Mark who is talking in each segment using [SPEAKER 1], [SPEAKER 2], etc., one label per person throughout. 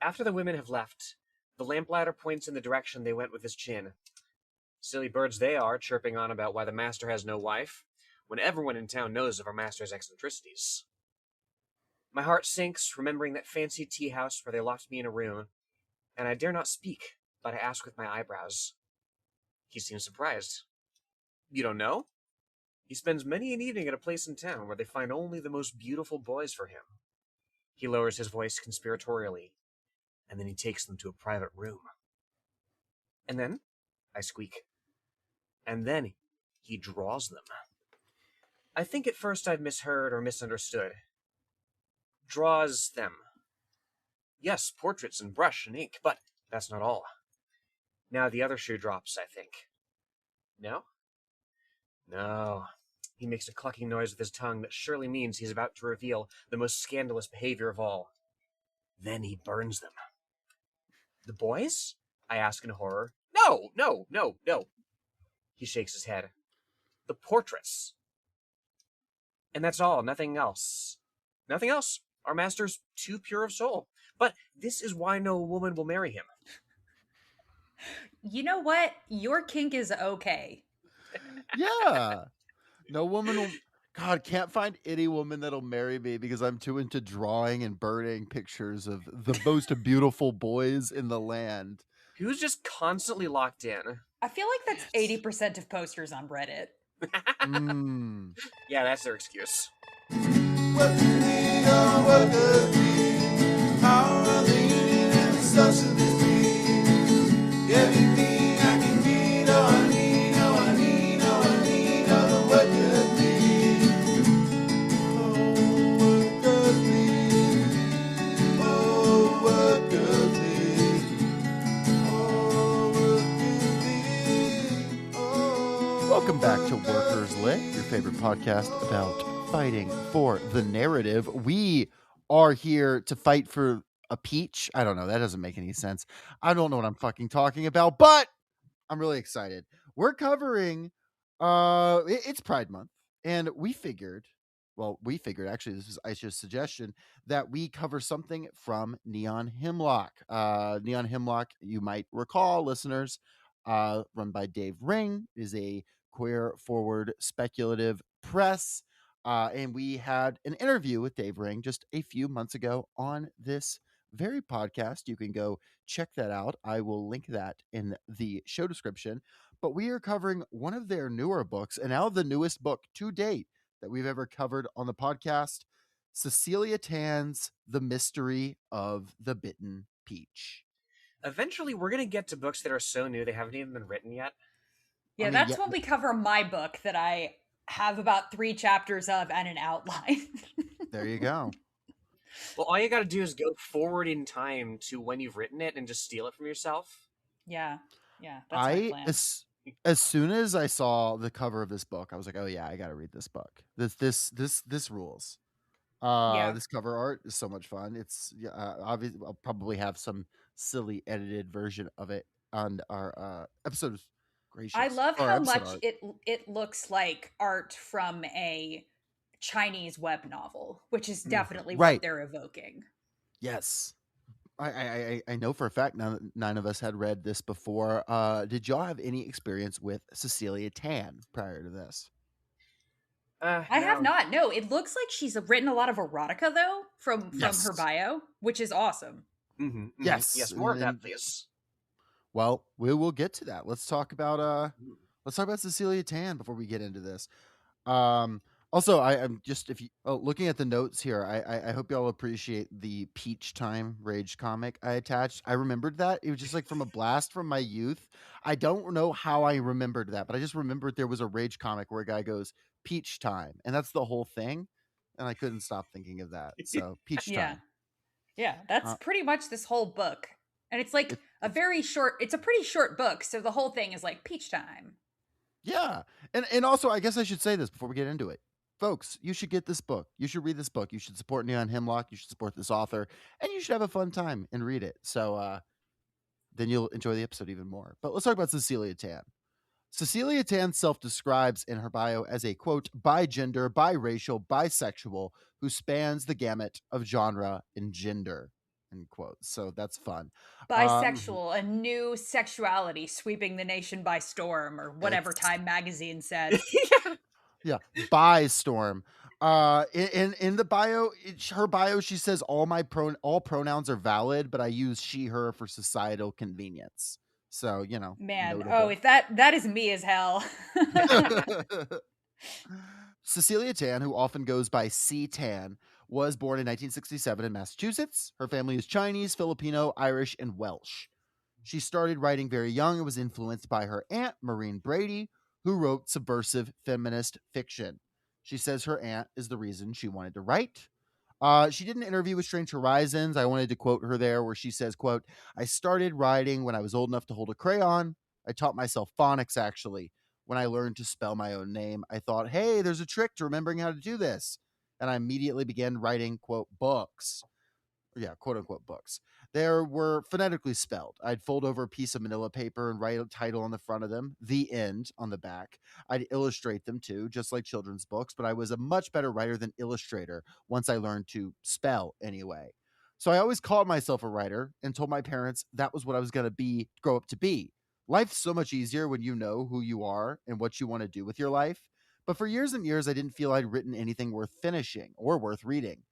[SPEAKER 1] After the women have left, the lamplighter points in the direction they went with his chin. Silly birds they are, chirping on about why the master has no wife, when everyone in town knows of our master's eccentricities. My heart sinks, remembering that fancy tea house where they locked me in a room, and I dare not speak, but I ask with my eyebrows. He seems surprised. You don't know? He spends many an evening at a place in town where they find only the most beautiful boys for him. He lowers his voice conspiratorially, and then he takes them to a private room. And then, I squeak, and then he draws them. I think at first I'd misheard or misunderstood. Draws them. Yes, portraits and brush and ink, but that's not all. Now the other shoe drops, I think. No? No. He makes a clucking noise with his tongue that surely means he's about to reveal the most scandalous behavior of all. Then he burns them. The boys? I ask in horror. No. He shakes his head. The portraits. And that's all, nothing else. Nothing else. Our master's too pure of soul. But this is why no woman will marry him.
[SPEAKER 2] You know what? Your kink is okay.
[SPEAKER 3] Yeah. No woman will... God, can't find any woman that'll marry me because I'm too into drawing and burning pictures of the most beautiful boys in the land.
[SPEAKER 1] Who's just constantly locked in?
[SPEAKER 2] I feel like that's 80% of posters on Reddit.
[SPEAKER 1] Yeah, that's their excuse.
[SPEAKER 4] What do we know? What does we? How are the union and the socialist be? Everything I can need, oh I need, oh I need, oh I need, oh what does me? Oh what does me? Oh what does me? Oh what do me? Oh.
[SPEAKER 3] Welcome back to Workers Lit, your favorite podcast about fighting for the narrative. We are here to fight for a peach. I don't know. That doesn't make any sense. I don't know what I'm fucking talking about, but I'm really excited. We're covering, it's Pride Month, and we figured actually, this is Aisha's suggestion, that we cover something from Neon Hemlock. Neon Hemlock, you might recall, listeners, run by Dave Ring, is a queer forward speculative press. And we had an interview with Dave Ring just a few months ago on this very podcast. You can go check that out. I will link that in the show description. But we are covering one of their newer books, and now the newest book to date that we've ever covered on the podcast, Cecilia Tan's The Mystery of the Bitten Peach.
[SPEAKER 1] Eventually, we're going to get to books that are so new they haven't even been written yet.
[SPEAKER 2] Yeah, that's when we cover my book that I have about 3 chapters of and an outline.
[SPEAKER 3] There you go.
[SPEAKER 1] Well, all you got to do is go forward in time to when you've written it and just steal it from yourself.
[SPEAKER 2] Yeah, that's my plan.
[SPEAKER 3] As soon as I saw the cover of this book, I was like, "Oh yeah, I got to read this book. This rules." This cover art is so much fun. It's obviously I'll probably have some silly edited version of it on our episode. Gracious.
[SPEAKER 2] I love how much it looks like art from a Chinese web novel, which is definitely what they're evoking.
[SPEAKER 3] Yes. I know for a fact none of us had read this before. Did y'all have any experience with Cecilia Tan prior to this?
[SPEAKER 2] I have not. No, it looks like she's written a lot of erotica though from her bio, which is awesome.
[SPEAKER 1] Mm-hmm.
[SPEAKER 3] Yes,
[SPEAKER 1] more of that, please.
[SPEAKER 3] Well, we will get to that. Let's talk about Cecilia Tan before we get into this. Also, I'm just looking at the notes here. I hope y'all appreciate the Peach Time Rage comic I attached. I remembered that it was just like from a blast from my youth. I don't know how I remembered that, but I just remembered there was a Rage comic where a guy goes Peach Time, and that's the whole thing. And I couldn't stop thinking of that. So Peach Time.
[SPEAKER 2] Yeah, that's pretty much this whole book, and it's like a very short. It's a pretty short book, so the whole thing is like Peach Time.
[SPEAKER 3] Yeah, and also I guess I should say this before we get into it. Folks, you should get this book. You should read this book. You should support Neon Hemlock. You should support this author. And you should have a fun time and read it. So then you'll enjoy the episode even more. But let's talk about Cecilia Tan. Cecilia Tan self-describes in her bio as a, quote, bi-gender, biracial, bisexual who spans the gamut of genre and gender. end quote. So that's fun.
[SPEAKER 2] Bisexual, a new sexuality sweeping the nation by storm, or whatever
[SPEAKER 3] It's
[SPEAKER 2] Time magazine said.
[SPEAKER 3] yeah, by Storm. In the bio, her bio, she says all pronouns are valid, but I use she her for societal convenience. So
[SPEAKER 2] Man, oh,
[SPEAKER 3] notable.
[SPEAKER 2] if that is me as hell.
[SPEAKER 3] Cecilia Tan, who often goes by C Tan, was born in 1967 in Massachusetts. Her family is Chinese, Filipino, Irish, and Welsh. She started writing very young and was influenced by her aunt, Maureen Brady, who wrote subversive feminist fiction. She says her aunt is the reason she wanted to write. She did an interview with Strange Horizons. I wanted to quote her there where she says, quote, I started writing when I was old enough to hold a crayon. I taught myself phonics, actually. When I learned to spell my own name, I thought, hey, there's a trick to remembering how to do this. And I immediately began writing, quote, books. Yeah, quote unquote books. There were phonetically spelled. I'd fold over a piece of manila paper and write a title on the front of them, The End on the back. I'd illustrate them too, just like children's books, but I was a much better writer than illustrator once I learned to spell anyway. So I always called myself a writer and told my parents that was what I was going to grow up to be. Life's so much easier when you know who you are and what you want to do with your life. But for years and years, I didn't feel I'd written anything worth finishing or worth reading.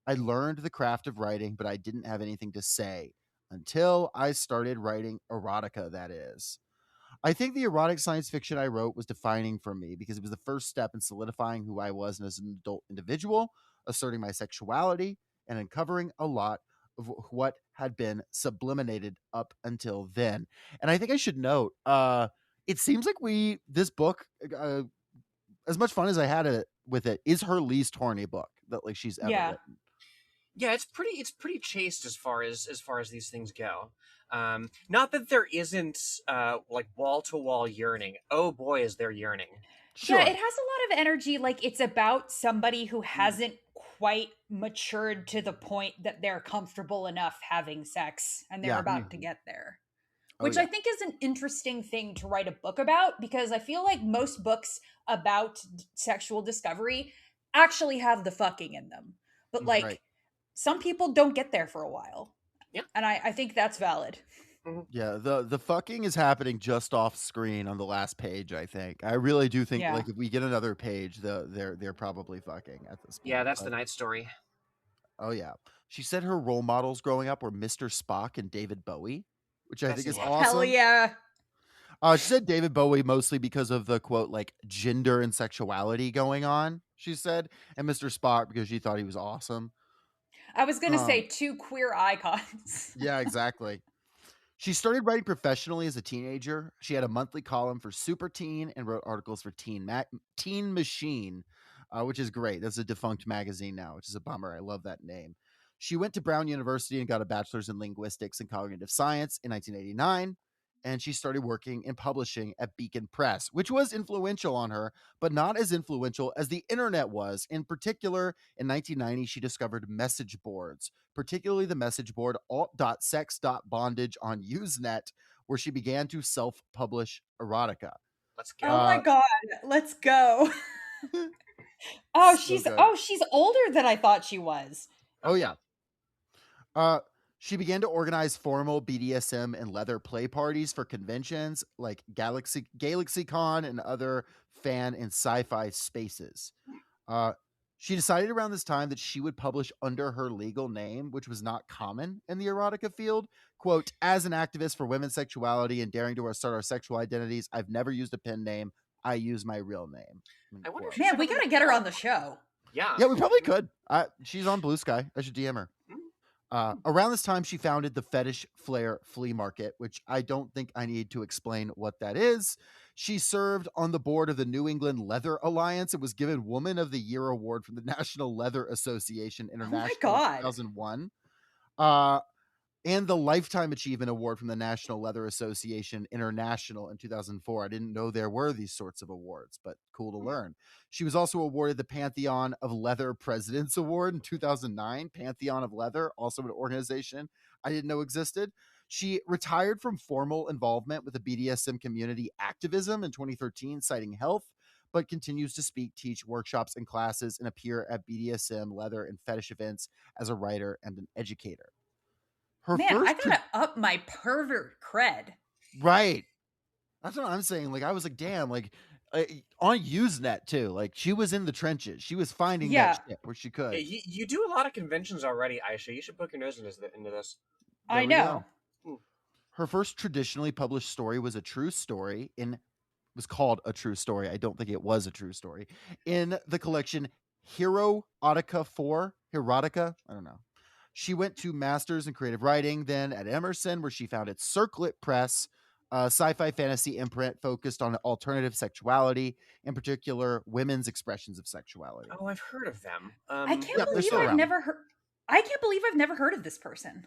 [SPEAKER 3] I learned the craft of writing, but I didn't have anything to say until I started writing erotica, that is. I think the erotic science fiction I wrote was defining for me because it was the first step in solidifying who I was as an adult individual, asserting my sexuality, and uncovering a lot of what had been subliminated up until then. And I think I should note, it seems like this book, as much fun as I had with it, is her least horny book that like she's ever
[SPEAKER 2] Yeah.
[SPEAKER 3] written.
[SPEAKER 1] Yeah, it's pretty chaste as far as these things go. Not that there isn't like wall to wall yearning. Oh boy, is there yearning.
[SPEAKER 3] Sure.
[SPEAKER 2] Yeah, it has a lot of energy. Like, it's about somebody who hasn't quite matured to the point that they're comfortable enough having sex, and they're
[SPEAKER 3] Yeah.
[SPEAKER 2] about to get there.
[SPEAKER 3] Oh,
[SPEAKER 2] Which
[SPEAKER 3] yeah.
[SPEAKER 2] I think is an interesting thing to write a book about, because I feel like most books about sexual discovery actually have the fucking in them. But like,
[SPEAKER 3] Right.
[SPEAKER 2] some people don't get there for a while.
[SPEAKER 1] Yeah.
[SPEAKER 2] And I think that's valid.
[SPEAKER 3] Yeah, the fucking is happening just off screen on the last page, I think. I really do think
[SPEAKER 2] Yeah.
[SPEAKER 3] like if we get another page, they're probably fucking at this point.
[SPEAKER 1] Yeah, that's
[SPEAKER 3] but-
[SPEAKER 1] the night story.
[SPEAKER 3] Oh yeah. She said her role models growing up were Mr. Spock and David Bowie, which I
[SPEAKER 1] That's
[SPEAKER 3] think is
[SPEAKER 1] a lot.
[SPEAKER 3] awesome.
[SPEAKER 2] Hell yeah.
[SPEAKER 3] She said David Bowie mostly because of the quote like gender and sexuality going on, she said, and Mr. Spock because she thought he was awesome.
[SPEAKER 2] I was going to say two queer icons.
[SPEAKER 3] Yeah, exactly. She started writing professionally as a teenager. She had a monthly column for Super Teen and wrote articles for Teen Machine, which is great. That's a defunct magazine now, which is a bummer. I love that name. She went to Brown University and got a bachelor's in linguistics and cognitive science in 1989. And she started working in publishing at Beacon Press, which was influential on her, but not as influential as the internet was. In particular, in 1990, she discovered message boards, particularly the message board alt.sex.bondage on Usenet, where she began to self-publish erotica.
[SPEAKER 1] Let's go.
[SPEAKER 2] Oh my god, let's go. Oh,
[SPEAKER 3] So good.
[SPEAKER 2] she's older than I thought she was.
[SPEAKER 3] Oh yeah. She began to organize formal BDSM and leather play parties for conventions like GalaxyCon and other fan and sci-fi spaces. She decided around this time that she would publish under her legal name, which was not common in the erotica field. Quote, as an activist for women's sexuality and daring to assert our sexual identities, I've never used a pen name. I use my real name.
[SPEAKER 1] I wonder if
[SPEAKER 3] Quote.
[SPEAKER 2] Man, we got to get her on the show.
[SPEAKER 1] Yeah.
[SPEAKER 3] Yeah, we probably could. She's on Blue Sky. I should DM her. Around this time, she founded the Fetish Flair Flea Market, which I don't think I need to explain what that is. She served on the board of the New England Leather Alliance and was given Woman of the Year award from the National Leather Association International
[SPEAKER 2] God.
[SPEAKER 3] in 2001. And the Lifetime Achievement Award from the National Leather Association International in 2004. I didn't know there were these sorts of awards, but cool to learn. She was also awarded the Pantheon of Leather President's Award in 2009. Pantheon of Leather, also an organization I didn't know existed. She retired from formal involvement with the BDSM community activism in 2013, citing health, but continues to speak, teach workshops and classes, and appear at BDSM, leather, and fetish events as a writer and an educator. Her
[SPEAKER 2] Man, I
[SPEAKER 3] first
[SPEAKER 2] gotta up my pervert cred.
[SPEAKER 3] right. That's what I'm saying. Like I was like, damn, like on Usenet too. Like she was in the trenches. She was finding that
[SPEAKER 2] Yeah,
[SPEAKER 3] shit where she
[SPEAKER 1] Yeah,
[SPEAKER 3] could.
[SPEAKER 1] you do a lot of conventions already, Aisha. You should poke your nose into this.
[SPEAKER 3] There
[SPEAKER 2] I
[SPEAKER 3] we go.
[SPEAKER 2] know.
[SPEAKER 3] Her first traditionally published story was a true story in was called A True Story. I don't think it was a true story. In the collection Herotica 4, Herotica, I don't know. She went to Masters in Creative Writing then at Emerson, where she founded Circlet Press, a sci-fi fantasy imprint focused on alternative sexuality, in particular women's expressions of sexuality.
[SPEAKER 1] Oh, I've heard of them.
[SPEAKER 2] I can't
[SPEAKER 3] Yep, they're
[SPEAKER 2] believe
[SPEAKER 3] still
[SPEAKER 2] I've
[SPEAKER 3] around.
[SPEAKER 2] never heard. I can't believe I've never heard of this person.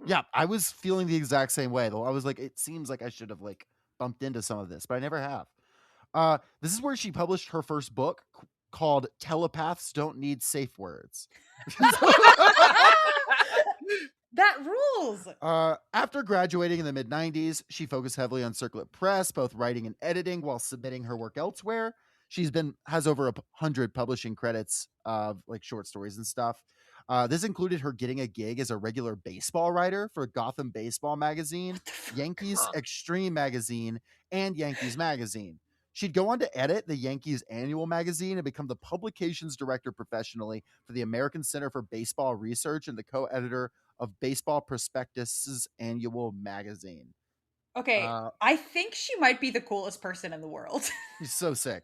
[SPEAKER 3] Yeah, I was feeling the exact same way though. I was like, it seems like I should have like bumped into some of this, but I never have. This is where she published her first book called Telepaths Don't Need Safe Words.
[SPEAKER 2] That rules.
[SPEAKER 3] After graduating in the mid 90s, she focused heavily on Circlet Press, both writing and editing while submitting her work elsewhere. Has over 100 publishing credits of like short stories and stuff. This included her getting a gig as a regular baseball writer for Gotham Baseball Magazine, Yankees
[SPEAKER 1] Huh.
[SPEAKER 3] Extreme Magazine, and Yankees Magazine. She'd go on to edit the Yankees annual magazine and become the publications director professionally for the American Center for Baseball Research and the co-editor of Baseball Prospectus's annual magazine.
[SPEAKER 2] Okay, I think she might be the coolest person in the world.
[SPEAKER 3] She's so sick.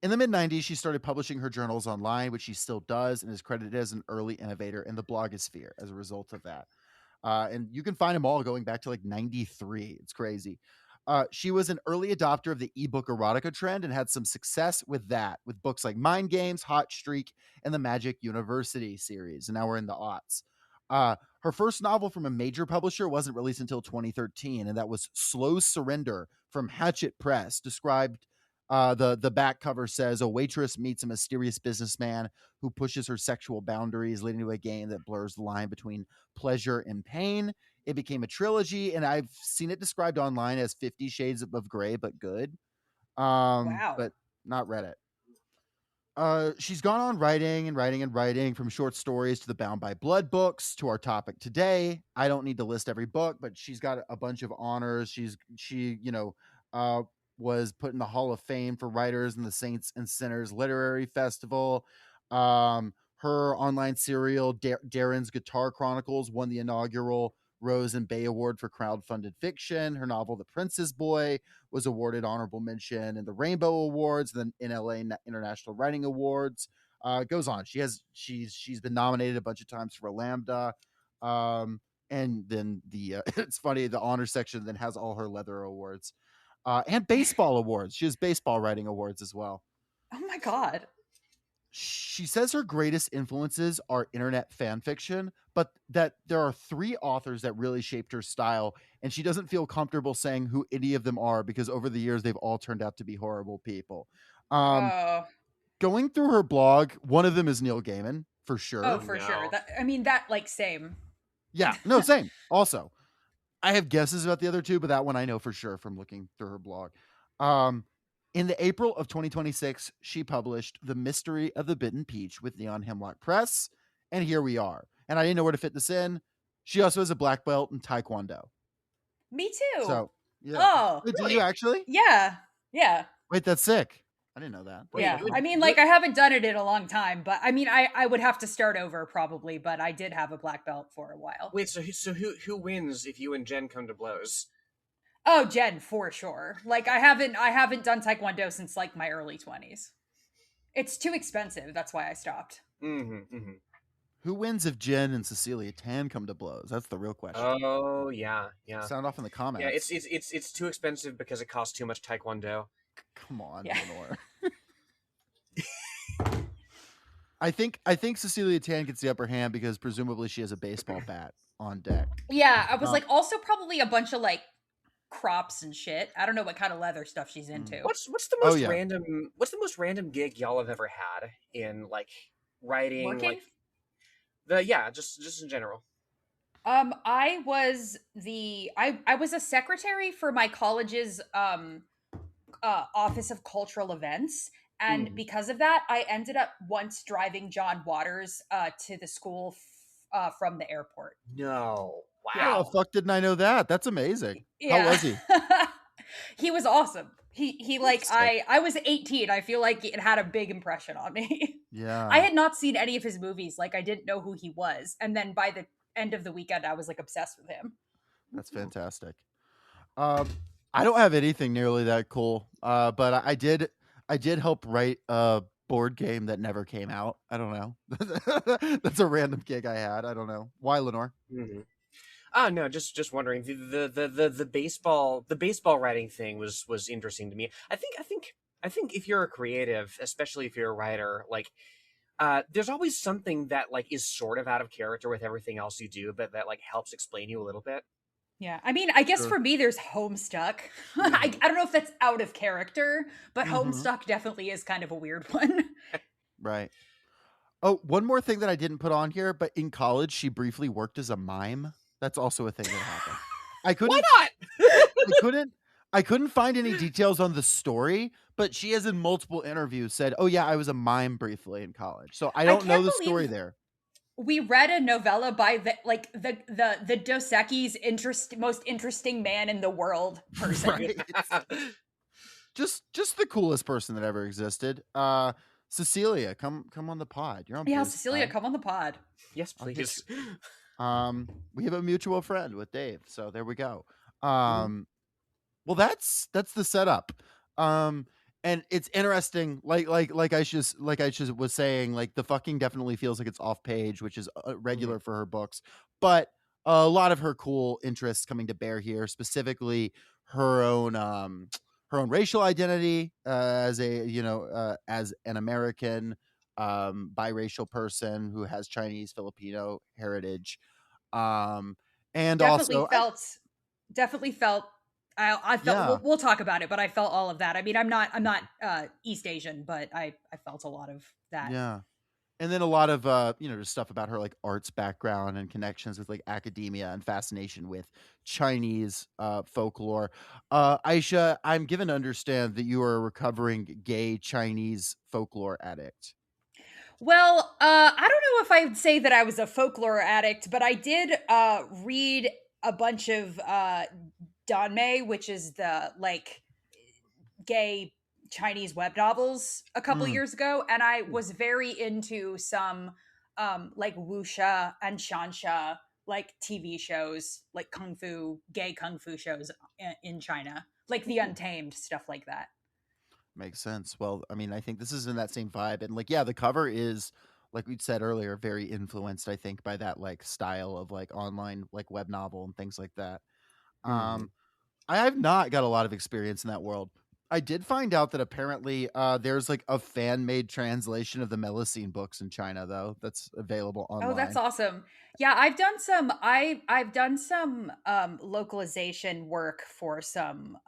[SPEAKER 3] In the mid-90s, she started publishing her journals online, which she still does, and is credited as an early innovator in the blogosphere as a result of that. And you can find them all going back to like 93. It's crazy. She was an early adopter of the ebook erotica trend and had some success with that, with books like Mind Games, Hot Streak, and the Magic University series. And now we're in the aughts. Her first novel from a major publisher wasn't released until 2013, and that was Slow Surrender from Hatchet Press. Described, the back cover says, a waitress meets a mysterious businessman who pushes her sexual boundaries, leading to a game that blurs the line between pleasure and pain. It became a trilogy, and I've seen it described online as 50 Shades of Grey, but good.
[SPEAKER 2] Wow.
[SPEAKER 3] But not read it. She's gone on writing and writing and writing, from short stories to the Bound by Blood books to our topic today. I don't need to list every book, but she's got a bunch of honors. She was put in the Hall of Fame for writers in the Saints and Sinners Literary Festival. Her online serial Darren's Guitar Chronicles won the inaugural Rose and Bay Award for crowdfunded fiction. Her novel The Prince's Boy was awarded honorable mention in the Rainbow Awards, then NLA International Writing Awards. It goes on. She's been nominated a bunch of times for a Lambda. And then it's funny, the honor section then has all her leather awards. And baseball awards. She has baseball writing awards as well.
[SPEAKER 2] Oh my god.
[SPEAKER 3] She says her greatest influences are internet fan fiction, but that there are 3 authors that really shaped her style, and she doesn't feel comfortable saying who any of them are because over the years they've all turned out to be horrible people. Going through her blog, one of them is Neil Gaiman, for sure.
[SPEAKER 2] Oh, for sure. That like same.
[SPEAKER 3] Yeah, no, same. Also, I have guesses about the other 2, but that one I know for sure from looking through her blog. In the April of 2026, she published The Mystery of the Bitten Peach with Neon Hemlock Press, and here we are. And I didn't know where to fit this in. She also has a black belt in Taekwondo.
[SPEAKER 2] Me too.
[SPEAKER 3] So, yeah.
[SPEAKER 2] Oh,
[SPEAKER 3] Wait, do you actually?
[SPEAKER 2] Yeah.
[SPEAKER 3] Wait, that's sick. I didn't know that.
[SPEAKER 2] Yeah. I mean, like, I haven't done it in a long time, but I mean, I would have to start over probably, but I did have a black belt for a while.
[SPEAKER 1] Wait, so who wins if you and Jen come to blows?
[SPEAKER 2] Oh, Jen, for sure. Like, I haven't done Taekwondo since like my early 20s. It's too expensive. That's why I stopped.
[SPEAKER 3] Who wins if Jen and Cecilia Tan come to blows? That's the real question.
[SPEAKER 1] Oh, yeah.
[SPEAKER 3] Sound off in the comments.
[SPEAKER 1] Yeah, it's too expensive because it costs too much Taekwondo.
[SPEAKER 3] Come on,
[SPEAKER 2] Yeah.
[SPEAKER 3] Lenore. I think Cecilia Tan gets the upper hand because presumably she has a baseball bat on deck.
[SPEAKER 2] Yeah, I was like, also probably a bunch of like crops and shit. I don't know what kind of leather stuff she's into.
[SPEAKER 1] What's the most random? What's the most random gig y'all have ever had in like writing?
[SPEAKER 2] Working?
[SPEAKER 1] Just in general.
[SPEAKER 2] I was a secretary for my college's Office of Cultural Events, and because of that, I ended up once driving John Waters to the school from the airport.
[SPEAKER 1] No.
[SPEAKER 3] How the
[SPEAKER 1] Wow.
[SPEAKER 3] fuck didn't I know that? That's amazing. How
[SPEAKER 2] Yeah.
[SPEAKER 3] was he?
[SPEAKER 2] He was awesome. He like
[SPEAKER 3] Sick.
[SPEAKER 2] I was 18. I feel like it had a big impression on me. I
[SPEAKER 3] Yeah,
[SPEAKER 2] had not seen any of his movies. Like I didn't know who he was. And then by the end of the weekend I was like obsessed with him.
[SPEAKER 3] that's fantastic. Um, I don't have anything nearly that cool. But I did help write a board game that never came out. I don't know. That's a random gig I had. I don't know why, Lenore.
[SPEAKER 1] Hmm. Oh no, just wondering. The baseball writing thing was interesting to me. I think if you're a creative, especially if you're a writer, like there's always something that like is sort of out of character with everything else you do, but that like helps explain you a little bit.
[SPEAKER 2] Yeah. I mean, I guess
[SPEAKER 3] Sure.
[SPEAKER 2] for me there's Homestuck.
[SPEAKER 1] Mhm.
[SPEAKER 2] I don't know if that's out of character, but
[SPEAKER 3] Hmm.
[SPEAKER 2] Homestuck definitely is kind of a weird one.
[SPEAKER 3] Right. Oh, one more thing that I didn't put on here, but in college she briefly worked as a mime. That's also a thing that happened. I
[SPEAKER 1] Why
[SPEAKER 3] couldn't
[SPEAKER 1] not?
[SPEAKER 3] I couldn't I couldn't find any details on the story, but she has in multiple interviews said, "Oh yeah, I was a mime briefly in college." So I
[SPEAKER 2] I
[SPEAKER 3] don't know
[SPEAKER 2] can't
[SPEAKER 3] the story
[SPEAKER 2] believe
[SPEAKER 3] there.
[SPEAKER 2] we read a novella by the Dos Equis most interesting man in the world person.
[SPEAKER 3] Right. Just the coolest person that ever existed. Cecilia, come on the pod. You're on
[SPEAKER 2] Yeah,
[SPEAKER 3] Blue
[SPEAKER 2] Cecilia,
[SPEAKER 3] Sky.
[SPEAKER 2] come on the pod.
[SPEAKER 1] Yes,
[SPEAKER 3] I'll hit
[SPEAKER 1] please.
[SPEAKER 3] you. We have a mutual friend with Dave, so there we go.
[SPEAKER 1] Mhm.
[SPEAKER 3] Um, well, that's the setup. Um, and it's interesting, like I just was saying, like the fucking definitely feels like it's off page, which is
[SPEAKER 1] Mhm.
[SPEAKER 3] regular for her books, but a lot of her cool interests coming to bear here, specifically her own her own racial identity as a as an American biracial person who has Chinese Filipino heritage, um, and
[SPEAKER 2] Definitely
[SPEAKER 3] also
[SPEAKER 2] felt, definitely felt. I felt.
[SPEAKER 3] yeah.
[SPEAKER 2] We'll talk about it, but I felt all of that. I mean, I'm not East Asian, but I felt a lot of that.
[SPEAKER 3] Yeah. And then a lot of just stuff about her like arts background and connections with like academia and fascination with Chinese folklore. Aisha, I'm given to understand that you are a recovering gay Chinese folklore addict.
[SPEAKER 2] Well, I don't know if I'd say that I was a folklore addict, but I did read a bunch of Danmei, which is the like gay Chinese web novels a couple
[SPEAKER 3] Mm,
[SPEAKER 2] years ago, and I was very into some like wuxia and shansha like TV shows, like gay kung fu shows in China, like The
[SPEAKER 3] cool.
[SPEAKER 2] Untamed, stuff like that.
[SPEAKER 3] Makes sense. Well, I mean, I think this is in that same vibe. And like, yeah, the cover is, like we said earlier, very influenced, I think, by that like style of like online like web novel and things like that.
[SPEAKER 1] Mhm.
[SPEAKER 3] Um, I have not got a lot of experience in that world. I did find out that apparently there's like a fan made translation of the Melusine books in China, though, that's available
[SPEAKER 2] Oh, that's
[SPEAKER 3] online.
[SPEAKER 2] awesome. Yeah, I've done some localization work for some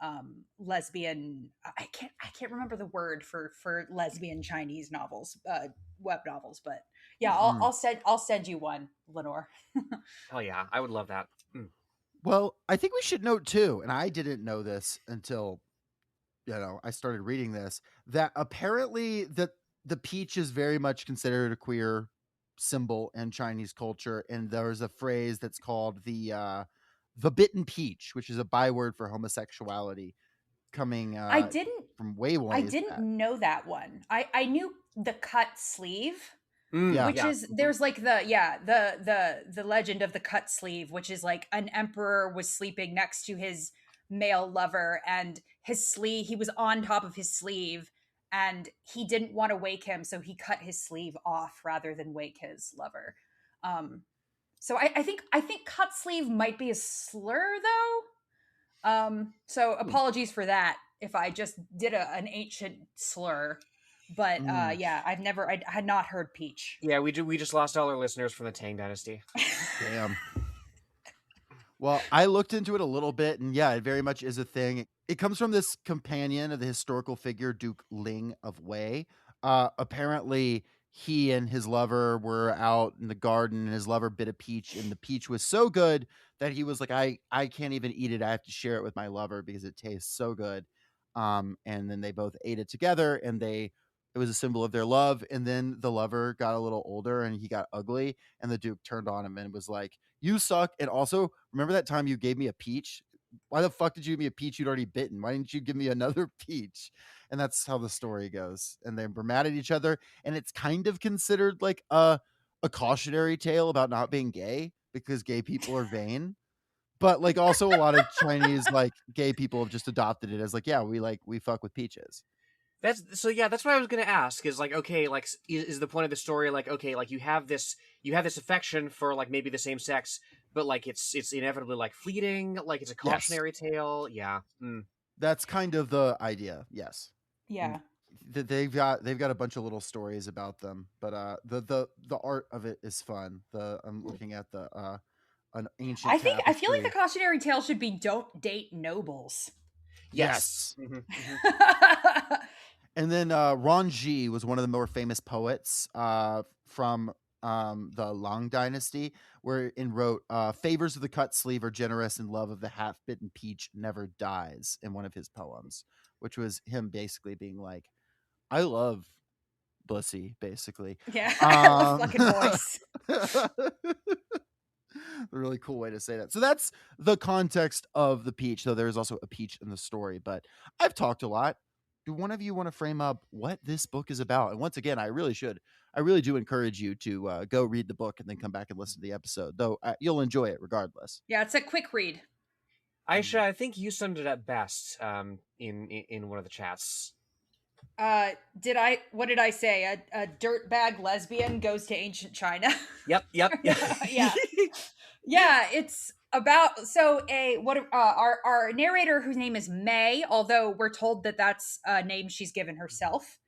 [SPEAKER 2] lesbian, I can't remember the word for lesbian Chinese novels, web novels, but yeah,
[SPEAKER 3] Mm.
[SPEAKER 2] I'll send you one, Lenore.
[SPEAKER 1] Hell yeah, I would love that. Mm.
[SPEAKER 3] Well, I think we should note too, and I didn't know this until I started reading this, that apparently the peach is very much considered a queer symbol in Chinese culture, and there's a phrase that's called the bitten peach, which is a byword for homosexuality, coming
[SPEAKER 2] I didn't
[SPEAKER 3] from way
[SPEAKER 2] I
[SPEAKER 3] ways
[SPEAKER 2] didn't
[SPEAKER 3] back.
[SPEAKER 2] know that one. I knew the cut sleeve,
[SPEAKER 1] Mm,
[SPEAKER 3] Yeah.
[SPEAKER 2] which
[SPEAKER 1] yeah.
[SPEAKER 2] is
[SPEAKER 1] Mhm.
[SPEAKER 2] there's like the legend of the cut sleeve, which is like an emperor was sleeping next to his male lover, and his sleeve, he was on top of his sleeve, and he didn't want to wake him, so he cut his sleeve off rather than wake his lover. um so I think cut sleeve might be a slur though. So
[SPEAKER 3] Hmm.
[SPEAKER 2] apologies for that if I just did an ancient slur. But
[SPEAKER 3] Mm,
[SPEAKER 2] yeah, I had not heard peach.
[SPEAKER 1] Yeah, we just lost all our listeners from the Tang Dynasty.
[SPEAKER 3] damn. Well, I looked into it a little bit, and yeah, it very much is a thing. It comes from this companion of the historical figure Duke Ling of Wei. Apparently, he and his lover were out in the garden, and his lover bit a peach, and the peach was so good that he was like, I can't even eat it. I have to share it with my lover because it tastes so good." And then they both ate it together, and it was a symbol of their love. And then the lover got a little older, and he got ugly, and the Duke turned on him and was like, You suck. And also, remember that time you gave me a peach? Why the fuck did you give me a peach you'd already bitten? Why didn't you give me another peach? And that's how the story goes. And they were mad at each other. And it's kind of considered like a cautionary tale about not being gay because gay people are vain. But like also a lot of Chinese like gay people have just adopted it as like, yeah, we fuck with peaches.
[SPEAKER 1] That's what I was gonna ask. Is like, okay, like, is the point of the story like, okay, like you have this affection for like maybe the same sex, but like it's inevitably like fleeting, like it's a cautionary tale. Yeah.
[SPEAKER 3] That's kind of the idea. Yes.
[SPEAKER 2] Yeah.
[SPEAKER 3] They've got a bunch of little stories about them, but the art of it is fun. I'm looking at an ancient
[SPEAKER 2] I feel like
[SPEAKER 3] tapestry.
[SPEAKER 2] the cautionary tale should be don't date nobles.
[SPEAKER 3] Yes.
[SPEAKER 1] Mm-hmm.
[SPEAKER 3] And then Ranji was one of the more famous poets from the Long Dynasty, wherein wrote, favors of the cut sleeve are generous and love of the half-bitten peach never dies, in one of his poems, which was him basically being like, I love Bussy, basically.
[SPEAKER 2] Yeah, I love fucking voice.
[SPEAKER 3] A really cool way to say that. So that's the context of the peach, though there is also a peach in the story. But I've talked a lot. Do one of you want to frame up what this book is about? And once again, I really do encourage you to go read the book and then come back and listen to the episode, though you'll enjoy it regardless.
[SPEAKER 2] Yeah, it's a quick read.
[SPEAKER 1] Aisha, I think you summed it up best in one of the chats.
[SPEAKER 2] What did I say? A dirtbag lesbian goes to ancient China.
[SPEAKER 1] Yep.
[SPEAKER 2] Yeah. Yeah, it's about our narrator, whose name is May, although we're told that that's a name she's given herself.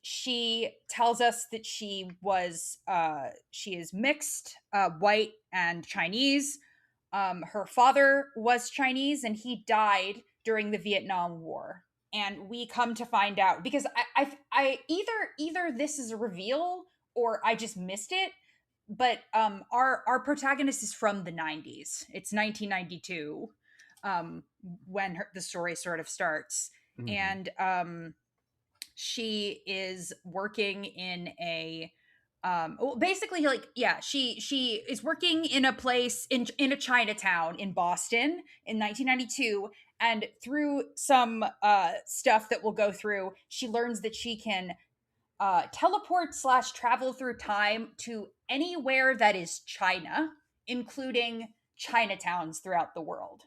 [SPEAKER 2] She tells us that she is mixed, white and Chinese. Her father was Chinese and he died during the Vietnam War. And we come to find out, because I either this is a reveal or I just missed it, but our protagonist is from the 90s. It's 1992 when the story sort of starts.
[SPEAKER 1] Mm-hmm.
[SPEAKER 2] And she is working in a basically, like, yeah, she is working in a place in a Chinatown in Boston in 1992, and through some stuff that we'll go through, she learns that she can teleport / travel through time to anywhere that is China, including Chinatowns throughout the world.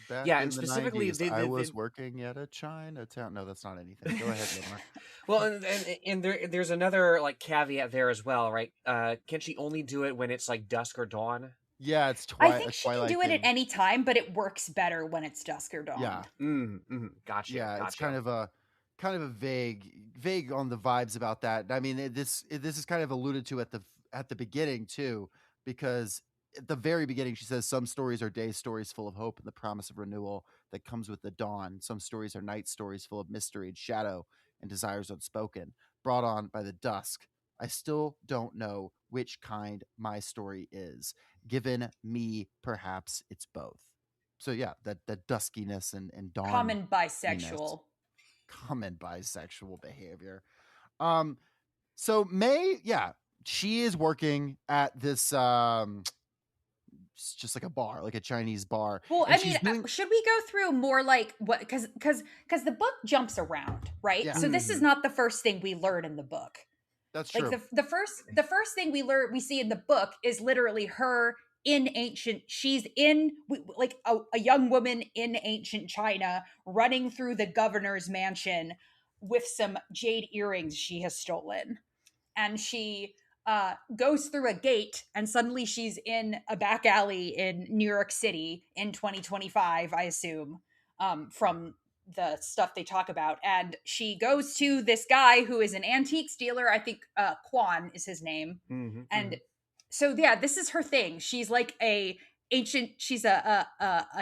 [SPEAKER 3] Back
[SPEAKER 1] Yeah,
[SPEAKER 3] in
[SPEAKER 1] and
[SPEAKER 3] the
[SPEAKER 1] specifically,
[SPEAKER 3] 90s, I was working at a Chinatown. No, that's not anything. Go ahead, Lamar.
[SPEAKER 1] Well, and there's another like caveat there as well, right? Can she only do it when it's like dusk or dawn?
[SPEAKER 3] Yeah, it's
[SPEAKER 2] I think she can do it at any time, but it works better when it's dusk or dawn.
[SPEAKER 3] Yeah.
[SPEAKER 1] Mm-hmm. Gotcha.
[SPEAKER 3] Yeah,
[SPEAKER 1] gotcha.
[SPEAKER 3] It's kind of a vague on the vibes about that. I mean, this is kind of alluded to at the beginning too, because at the very beginning she says some stories are day stories full of hope and the promise of renewal that comes with the dawn. Some stories are night stories full of mystery and shadow and desires unspoken, brought on by the dusk. I still don't know which kind my story is. Given me, perhaps it's both. So yeah, that duskiness and dawn.
[SPEAKER 2] Common bisexual
[SPEAKER 3] Behavior. So May, yeah, she is working at this it's just like a bar, like a Chinese bar.
[SPEAKER 2] Well, I mean, should we go through more like what, because the book jumps around, right?
[SPEAKER 3] Yeah.
[SPEAKER 2] So this is not the first thing we learn in the book.
[SPEAKER 3] That's true.
[SPEAKER 2] Like the first thing we see in the book is literally her in ancient. She's in like a young woman in ancient China running through the governor's mansion with some jade earrings she has stolen, and she goes through a gate, and suddenly she's in a back alley in New York City in 2025, I assume, from the stuff they talk about. And she goes to this guy who is an antiques dealer. I think Quan is his name.
[SPEAKER 1] Mm-hmm.
[SPEAKER 2] And so, yeah, this is her thing. She's like she's a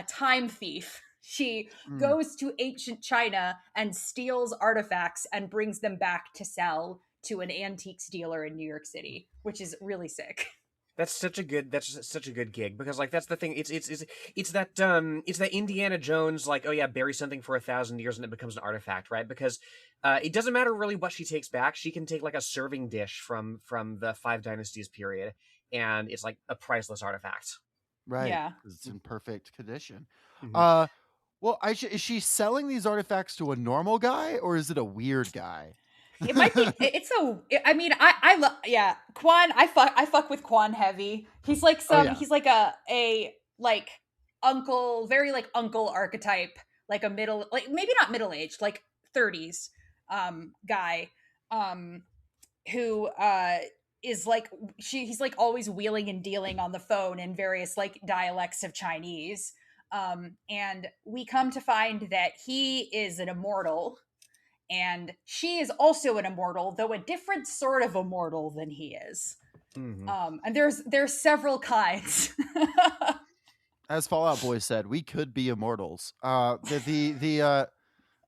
[SPEAKER 2] time thief. She goes to ancient China and steals artifacts and brings them back to sell to an antiques dealer in New York City, which is really sick.
[SPEAKER 1] That's such a good gig, because like that's the thing. It's that Indiana Jones, like, oh yeah, bury something for 1,000 years and it becomes an artifact, right? Because it doesn't matter really what she takes back. She can take like a serving dish from the Five Dynasties period and it's like a priceless artifact.
[SPEAKER 3] Right.
[SPEAKER 2] Yeah.
[SPEAKER 3] 'Cause it's in perfect condition.
[SPEAKER 1] Mhm.
[SPEAKER 3] Well, is she selling these artifacts to a normal guy or is it a weird guy?
[SPEAKER 2] It might be. I mean, I love. Yeah, Quan. I fuck with Quan heavy. He's like
[SPEAKER 3] Oh, yeah.
[SPEAKER 2] He's like a like uncle, very like uncle archetype, like a middle, like maybe not middle aged, like 30s, guy, who is like he's like always wheeling and dealing on the phone in various like dialects of Chinese. And we come to find that he is an immortal and she is also an immortal, though a different sort of immortal than he is. And there's several kinds.
[SPEAKER 3] As Fallout Boy said, we could be immortals.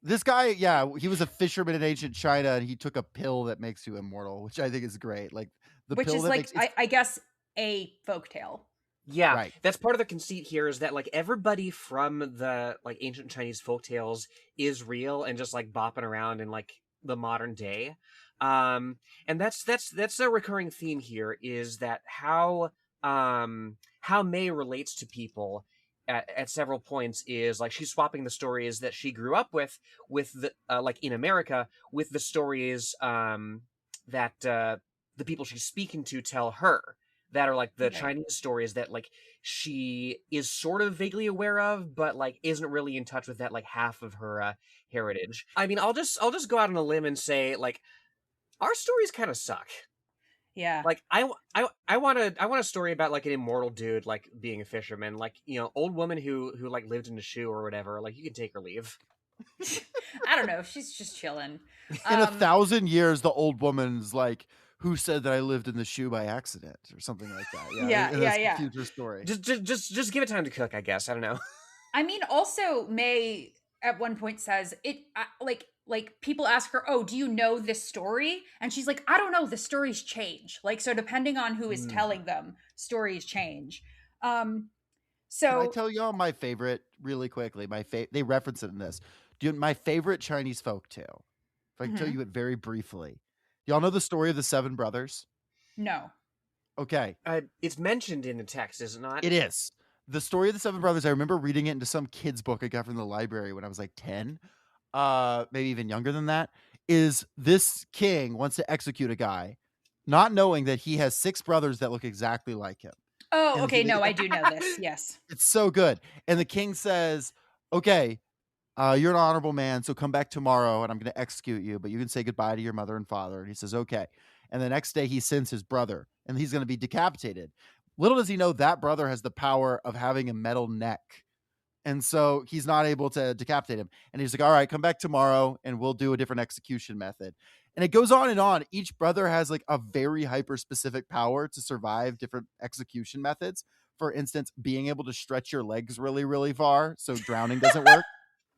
[SPEAKER 3] This guy, yeah, he was a fisherman in ancient China and he took a pill that makes you immortal, which I think is great. Like the
[SPEAKER 2] Which
[SPEAKER 3] pill
[SPEAKER 2] is
[SPEAKER 3] that
[SPEAKER 2] like
[SPEAKER 3] makes it's
[SPEAKER 2] I guess a folktale.
[SPEAKER 1] Yeah,
[SPEAKER 3] right.
[SPEAKER 1] that's part of the conceit here is that like everybody from the like ancient Chinese folktales is real and just like bopping around in like the modern day. And that's a recurring theme here is that how May relates to people at several points is like she's swapping the stories that she grew up with the like in America with the stories that the people she's speaking to tell her that are like the
[SPEAKER 2] Right.
[SPEAKER 1] Chinese stories that like she is sort of vaguely aware of, but like isn't really in touch with that like half of her heritage. I mean, I'll just go out on a limb and say like our stories kind of suck.
[SPEAKER 2] Yeah.
[SPEAKER 1] Like I want a story about like an immortal dude like being a fisherman, like old woman who like lived in a shoe or whatever. Like you can take or leave.
[SPEAKER 2] I don't know. She's just chilling.
[SPEAKER 3] In 1,000 years, the old woman's like, who said that I lived in the shoe by accident or something like that.
[SPEAKER 2] Yeah,
[SPEAKER 3] and that's
[SPEAKER 2] yeah.
[SPEAKER 3] the future story.
[SPEAKER 1] Just give it time to cook, I guess. I don't know.
[SPEAKER 2] I mean, also May at one point says it like people ask her, "Oh, do you know this story?" And she's like, "I don't know. The stories change." Like so, depending on who is telling them, stories change.
[SPEAKER 3] Can I
[SPEAKER 2] So
[SPEAKER 3] tell y'all my favorite really quickly? They reference it in this. My favorite Chinese folk tale. If I can tell
[SPEAKER 2] Mhm.
[SPEAKER 3] you it very briefly. Y'all know the story of the seven brothers?
[SPEAKER 2] no.
[SPEAKER 3] Okay.
[SPEAKER 1] It's mentioned in the text, is it not?
[SPEAKER 3] It is. The story of the seven brothers, I remember reading it into some kid's book I got from the library when I was like 10, maybe even younger than that, is this king wants to execute a guy, not knowing that he has six brothers that look exactly like him.
[SPEAKER 2] Oh,
[SPEAKER 3] And
[SPEAKER 2] okay. No, I do know this. Yes.
[SPEAKER 3] it's so good. And the king says, okay, you're an honorable man, so come back tomorrow and I'm going to execute you, but you can say goodbye to your mother and father. And he says, okay. And the next day he sends his brother and he's going to be decapitated. Little does he know that brother has the power of having a metal neck. And so he's not able to decapitate him. And he's like, all right, come back tomorrow and we'll do a different execution method. And it goes on and on. Each brother has like a very hyper specific power to survive different execution methods. For instance, being able to stretch your legs really, really far so drowning doesn't work.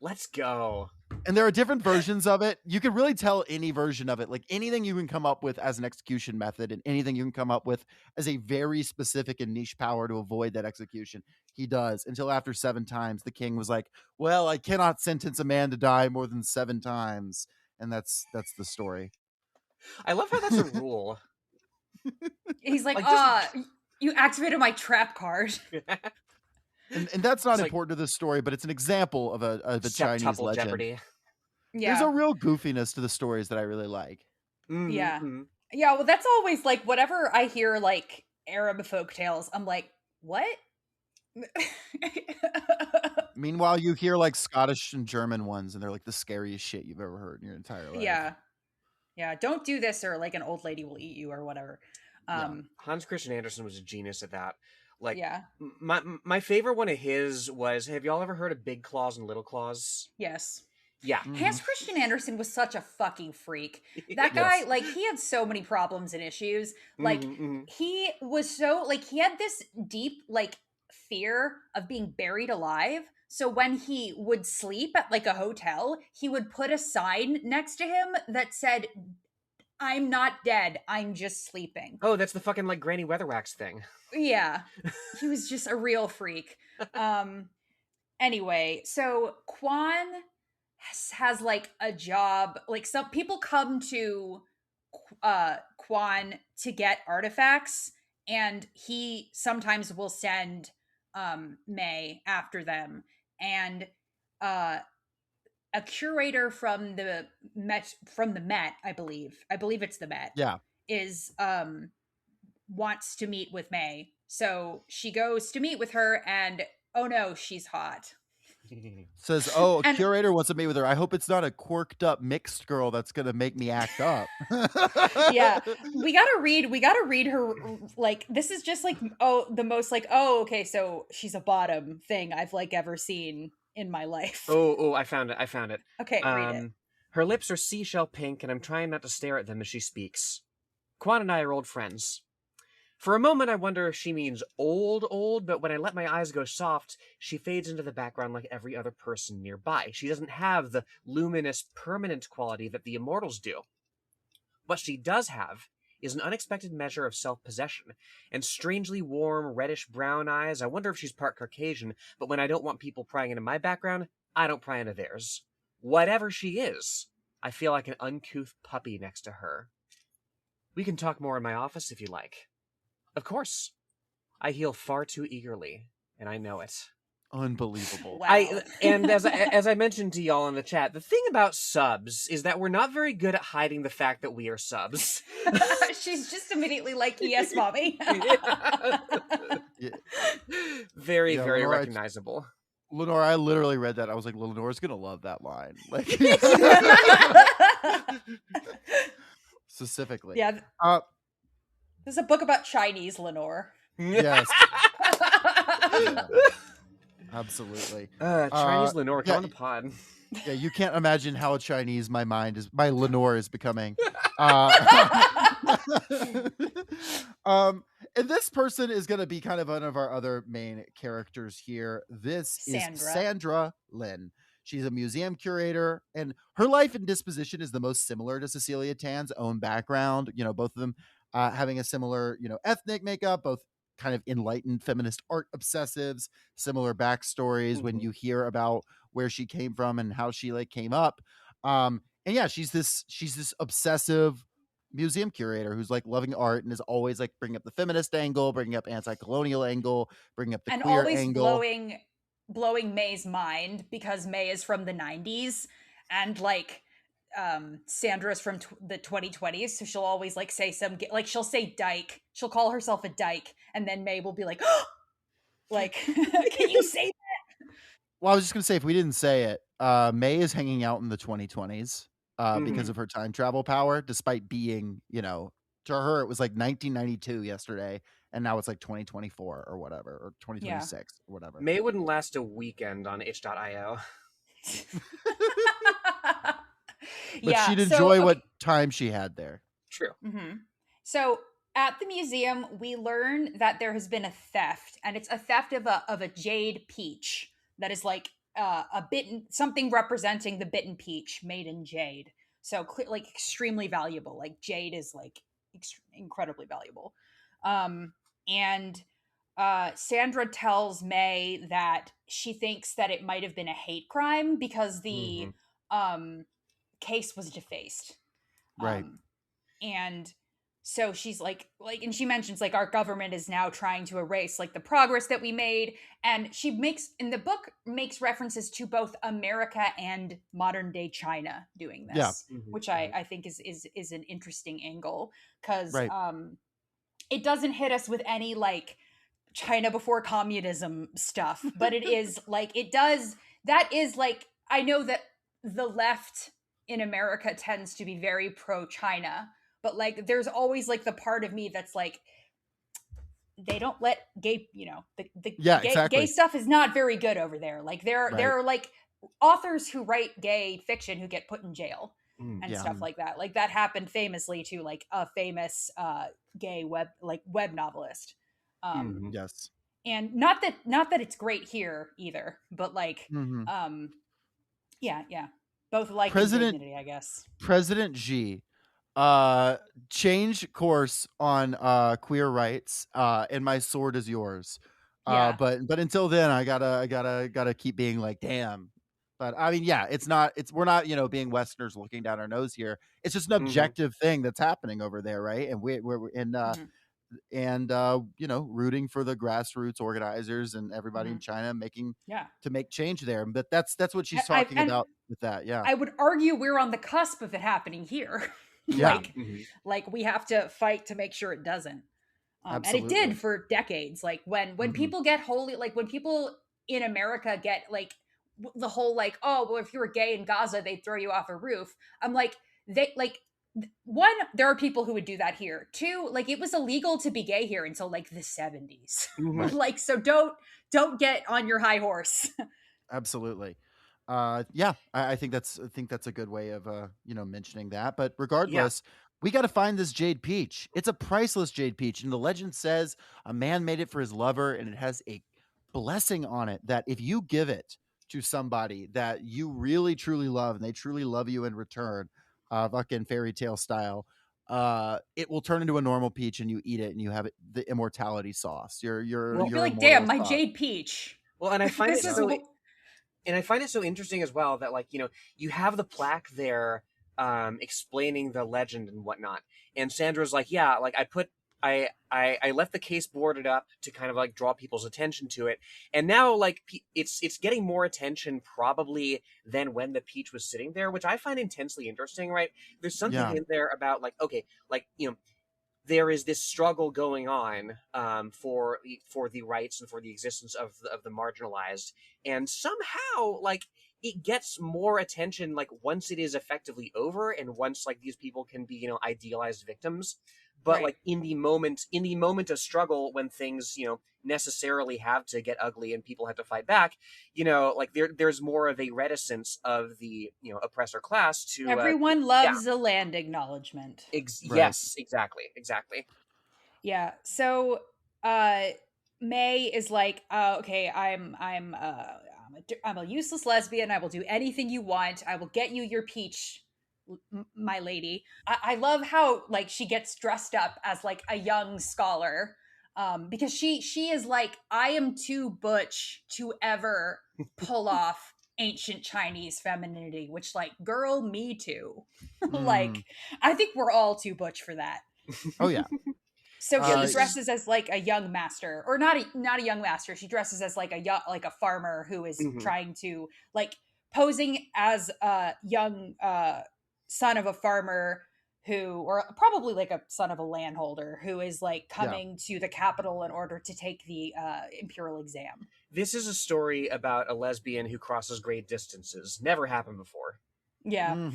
[SPEAKER 1] Let's go.
[SPEAKER 3] And there are different versions of it. You can really tell any version of it, like anything you can come up with as an execution method and anything you can come up with as a very specific and niche power to avoid that execution. He does until after 7 times, the king was like, well, I cannot sentence a man to die more than 7 times. And that's the story.
[SPEAKER 1] I love how that's a rule.
[SPEAKER 2] He's like,
[SPEAKER 1] Like,
[SPEAKER 2] you activated my trap card.
[SPEAKER 3] And that's not
[SPEAKER 1] It's like
[SPEAKER 3] important to this story, but it's an example of a Chinese
[SPEAKER 1] Septuple
[SPEAKER 3] legend.
[SPEAKER 1] Jeopardy.
[SPEAKER 2] Yeah.
[SPEAKER 3] There's a real goofiness to the stories that I really like.
[SPEAKER 2] Yeah.
[SPEAKER 1] Mm-hmm.
[SPEAKER 2] Yeah, well, that's always like whatever I hear like Arab folktales, I'm like, what?
[SPEAKER 3] Meanwhile, you hear like Scottish and German ones, and they're like the scariest shit you've ever heard in your entire life.
[SPEAKER 2] Yeah. Yeah, don't do this or like an old lady will eat you or whatever.
[SPEAKER 1] Hans Christian Andersen was a genius at that. Like,
[SPEAKER 2] yeah.
[SPEAKER 1] My favorite one of his was, have y'all ever heard of Big Claws and Little Claws?
[SPEAKER 2] Yes.
[SPEAKER 1] Yeah.
[SPEAKER 2] Hans Christian Andersen was such a fucking freak. That guy,
[SPEAKER 3] Yes.
[SPEAKER 2] like, he had so many problems and issues. Like,
[SPEAKER 1] Mhm.
[SPEAKER 2] he was so, like, he had this deep, like, fear of being buried alive. So when he would sleep at, like, a hotel, he would put a sign next to him that said, I'm not dead, I'm just sleeping.
[SPEAKER 1] Oh, that's the fucking, like, Granny Weatherwax thing.
[SPEAKER 2] Yeah. He was just a real freak. Anyway, so Quan has like a job, like some people come to Quan to get artifacts and he sometimes will send May after them, and a curator from the Met, I believe it's the Met,
[SPEAKER 3] Yeah.
[SPEAKER 2] is wants to meet with May. So she goes to meet with her, and oh no, she's hot.
[SPEAKER 3] Says, oh, a
[SPEAKER 2] And
[SPEAKER 3] curator wants to meet with her. I hope it's not a quirked up mixed girl that's gonna make me act up.
[SPEAKER 2] yeah, we gotta read her. Like, this is just like, oh, the most like, oh, okay, so she's a bottom thing I've like ever seen in my life.
[SPEAKER 1] Oh, I found it.
[SPEAKER 2] Okay, read it.
[SPEAKER 1] Her lips are seashell pink, and I'm trying not to stare at them as she speaks. Quan and I are old friends. For a moment, I wonder if she means old, but when I let my eyes go soft, she fades into the background like every other person nearby. She doesn't have the luminous, permanent quality that the immortals do. What she does have is an unexpected measure of self-possession, and strangely warm, reddish-brown eyes. I wonder if she's part Caucasian, but when I don't want people prying into my background, I don't pry into theirs. Whatever she is, I feel like an uncouth puppy next to her. We can talk more in my office if you like. Of course. I heal far too eagerly, and I know it.
[SPEAKER 3] Unbelievable.
[SPEAKER 2] Wow.
[SPEAKER 1] And as I mentioned to y'all in the chat, the thing about subs is that we're not very good at hiding the fact that we are subs.
[SPEAKER 2] She's just immediately like, yes, mommy.
[SPEAKER 3] Yeah.
[SPEAKER 1] Very,
[SPEAKER 3] Yeah,
[SPEAKER 1] very
[SPEAKER 3] Lenora,
[SPEAKER 1] recognizable.
[SPEAKER 3] Lenora, I literally read that. I was like, Lenora's gonna love that line. Like specifically.
[SPEAKER 2] Yeah, there's a book about Chinese Lenore.
[SPEAKER 3] Yes. Yeah, absolutely.
[SPEAKER 1] Chinese Lenore, come
[SPEAKER 3] yeah,
[SPEAKER 1] on the pod.
[SPEAKER 3] Yeah, you can't imagine how Chinese my Lenore is becoming. And this person is going to be kind of one of our other main characters here. This is Sandra Lin. She's a museum curator, and her life and disposition is the most similar to Cecilia Tan's own background. You know, both of them having a similar, ethnic makeup, both kind of enlightened feminist art obsessives, similar backstories when you hear about where she came from and how she like came up. And yeah, she's this obsessive museum curator who's like loving art and is always like bringing up the feminist angle, bringing up anti-colonial angle, bringing up the
[SPEAKER 2] and
[SPEAKER 3] queer
[SPEAKER 2] always
[SPEAKER 3] angle.
[SPEAKER 2] blowing May's mind, because May is from the 90s, and like Sandra's from the 2020s, so she'll always like say like she'll say dyke, she'll call herself a dyke, and then May will be like, oh! Like, can you say that?
[SPEAKER 3] Well, I was just gonna say, if we didn't say it, May is hanging out in the 2020s because of her time travel power, despite being, to her it was like 1992 yesterday, and now it's like 2024 or whatever, or 2026 or whatever.
[SPEAKER 1] May wouldn't last a weekend on itch.io.
[SPEAKER 3] But she'd enjoy what time she had there.
[SPEAKER 1] True.
[SPEAKER 2] Mm-hmm. So at the museum, we learn that there has been a theft, and it's a theft of a jade peach that is like something representing the Bitten Peach made in jade. So like extremely valuable. Like jade is like incredibly valuable. And Sandra tells May that she thinks that it might have been a hate crime because the case was defaced.
[SPEAKER 3] Right.
[SPEAKER 2] And so she's like, and she mentions like our government is now trying to erase like the progress that we made. And she in the book makes references to both America and modern day China doing this, which I think is an interesting angle, because it doesn't hit us with any like China before communism stuff, but it is like, that is like, I know that the left in America tends to be very pro-China, but like there's always like the part of me that's like, they don't let gay, gay stuff is not very good over there. Like there are like authors who write gay fiction who get put in jail and stuff like that. Like that happened famously to like a famous gay web novelist.
[SPEAKER 3] Yes.
[SPEAKER 2] And not that it's great here either, but like yeah. Both like dignity, I guess.
[SPEAKER 3] President Xi change course on queer rights, and my sword is yours. But until then I gotta keep being like, damn. But I mean, yeah, we're not being Westerners looking down our nose here. It's just an objective thing that's happening over there, right? And we're in and rooting for the grassroots organizers and everybody in China to make change there. But that's what she's talking about with that. Yeah,
[SPEAKER 2] I would argue we're on the cusp of it happening here.
[SPEAKER 3] Yeah.
[SPEAKER 2] like we have to fight to make sure it doesn't. And it
[SPEAKER 3] Absolutely.
[SPEAKER 2] did for decades. Like when people get holy, like when people in America get like the whole like, oh well, if you were gay in Gaza, they'd throw you off a roof. I'm like, they like, one, there are people who would do that here. Two, like it was illegal to be gay here until like the 70s.
[SPEAKER 1] Mhm.
[SPEAKER 2] Like, so don't get on your high horse.
[SPEAKER 3] Absolutely. I think that's a good way of mentioning that. But regardless, we got to find this jade peach. It's a priceless jade peach, and the legend says a man made it for his lover, and it has a blessing on it that if you give it to somebody that you really truly love, and they truly love you in return, fucking fairy tale style, it will turn into a normal peach, and you eat it, and you have the immortality sauce. You're
[SPEAKER 2] You'd be like,
[SPEAKER 3] immortal
[SPEAKER 2] damn, my
[SPEAKER 3] sauce.
[SPEAKER 2] jade peach.
[SPEAKER 1] Well, and I find
[SPEAKER 2] This
[SPEAKER 1] it
[SPEAKER 2] is
[SPEAKER 1] so, and I find it so interesting as well that like you have the plaque there, explaining the legend and whatnot, and Sandra's like, yeah, like I left the case boarded up to kind of like draw people's attention to it, and now like it's getting more attention probably than when the peach was sitting there, which I find intensely interesting. Right? There's something in there about like, okay, like there is this struggle going on, for the rights and for the existence of the marginalized, and somehow like it gets more attention like once it is effectively over and once like these people can be idealized victims. But
[SPEAKER 2] Right.
[SPEAKER 1] like in the moment of struggle, when things necessarily have to get ugly and people have to fight back, like there's more of a reticence of the oppressor class to
[SPEAKER 2] Everyone loves a land acknowledgement.
[SPEAKER 3] Right.
[SPEAKER 1] Yes, exactly.
[SPEAKER 2] Yeah. So May is like, okay, I'm a useless lesbian. I will do anything you want. I will get you your peach, my lady. I love how like she gets dressed up as like a young scholar, because she is like, I am too butch to ever pull off ancient Chinese femininity, which like, girl, me too. Like, I think we're all too butch for that.
[SPEAKER 3] Oh yeah.
[SPEAKER 2] So
[SPEAKER 1] Yeah,
[SPEAKER 2] she dresses as like a young master, or not a young master. She dresses as like a farmer who is trying to like posing as a young son of a farmer or probably like a son of a landholder who is like coming to the capital in order to take the imperial exam.
[SPEAKER 1] This is a story about a lesbian who crosses great distances. Never happened before.
[SPEAKER 2] Yeah.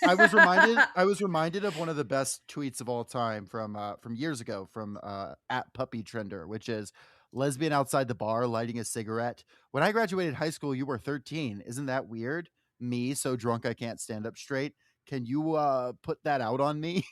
[SPEAKER 3] I was reminded of one of the best tweets of all time from years ago from at Puppy Trender, which is lesbian outside the bar lighting a cigarette. When I graduated high school, you were 13. Isn't that weird? Me, so drunk I can't stand up straight. Can you put that out on me?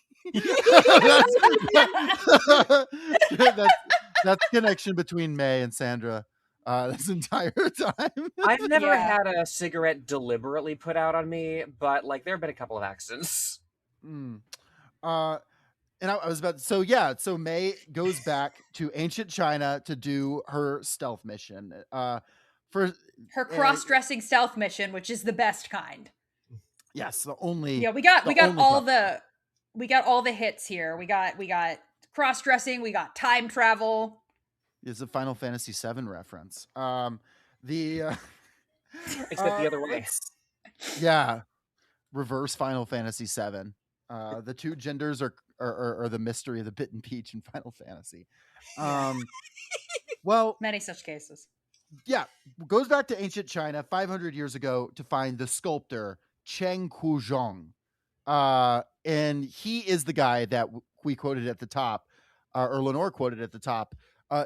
[SPEAKER 3] that's connection between May and Sandra this entire time.
[SPEAKER 1] I've never had a cigarette deliberately put out on me, but like there have been a couple of accidents.
[SPEAKER 3] And I was about so May goes back to ancient China to do her stealth mission. For
[SPEAKER 2] her cross-dressing stealth mission, which is the best kind.
[SPEAKER 3] Yes, the only.
[SPEAKER 2] Yeah, we got all the hits here. We got cross-dressing, we got time travel.
[SPEAKER 3] It's a Final Fantasy VII reference. Except
[SPEAKER 1] the other way.
[SPEAKER 3] Yeah, reverse Final Fantasy VII. The two genders are the mystery of the Bitten Peach in Final Fantasy. Well,
[SPEAKER 2] many such cases.
[SPEAKER 3] Yeah, goes back to ancient China 500 years ago to find the sculptor Cheng Kuzhong. And he is the guy that we quoted at the top, or Lenore quoted at the top.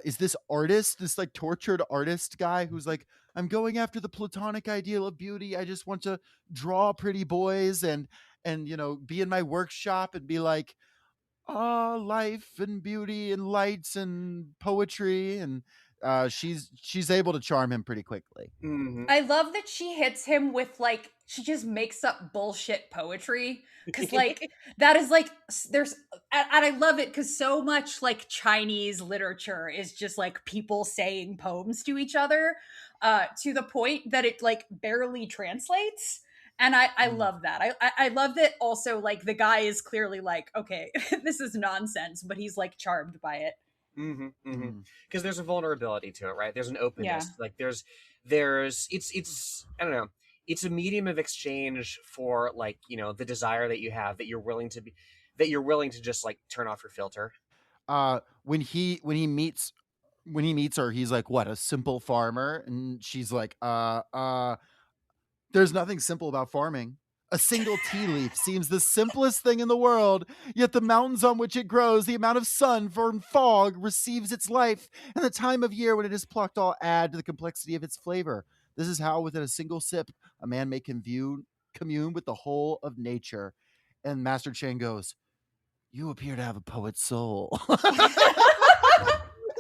[SPEAKER 3] Is this artist, this like tortured artist guy who's like, I'm going after the platonic ideal of beauty. I just want to draw pretty boys and be in my workshop and be like, life and beauty and lights and poetry. And she's able to charm him pretty quickly.
[SPEAKER 2] I love that she hits him with like, she just makes up bullshit poetry, because like that is like, there's, and I love it because so much like Chinese literature is just like people saying poems to each other, to the point that it like barely translates. And I love that. I love that also, like, the guy is clearly like, okay, this is nonsense, but he's like charmed by it.
[SPEAKER 1] Because there's a vulnerability to it, right? There's an
[SPEAKER 2] Yeah.
[SPEAKER 1] openness. Like there's it's I don't know. It's a medium of exchange for, like, you know, the desire that you have, that you're willing to just like turn off your filter.
[SPEAKER 3] When he meets her, he's like, what, a simple farmer? And she's like, there's nothing simple about farming. A single tea leaf seems the simplest thing in the world, yet the mountains on which it grows, the amount of sun from fog receives its life, and the time of year when it is plucked all add to the complexity of its flavor. This is how, within a single sip, a man may commune with the whole of nature. And Master Chang goes, "You appear to have a poet's soul."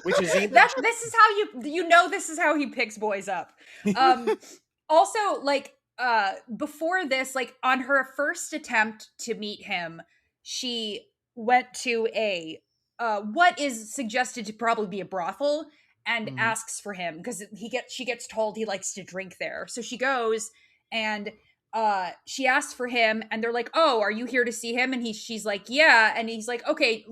[SPEAKER 1] Which is even
[SPEAKER 2] This is how this is how he picks boys up. Also, like, before this, like, on her first attempt to meet him, she went to a what is suggested to probably be a brothel, and asks for him because she gets told he likes to drink there. So she goes, and she asks for him, and they're like, "Oh, are you here to see him?" And she's like, "Yeah." And he's like, okay,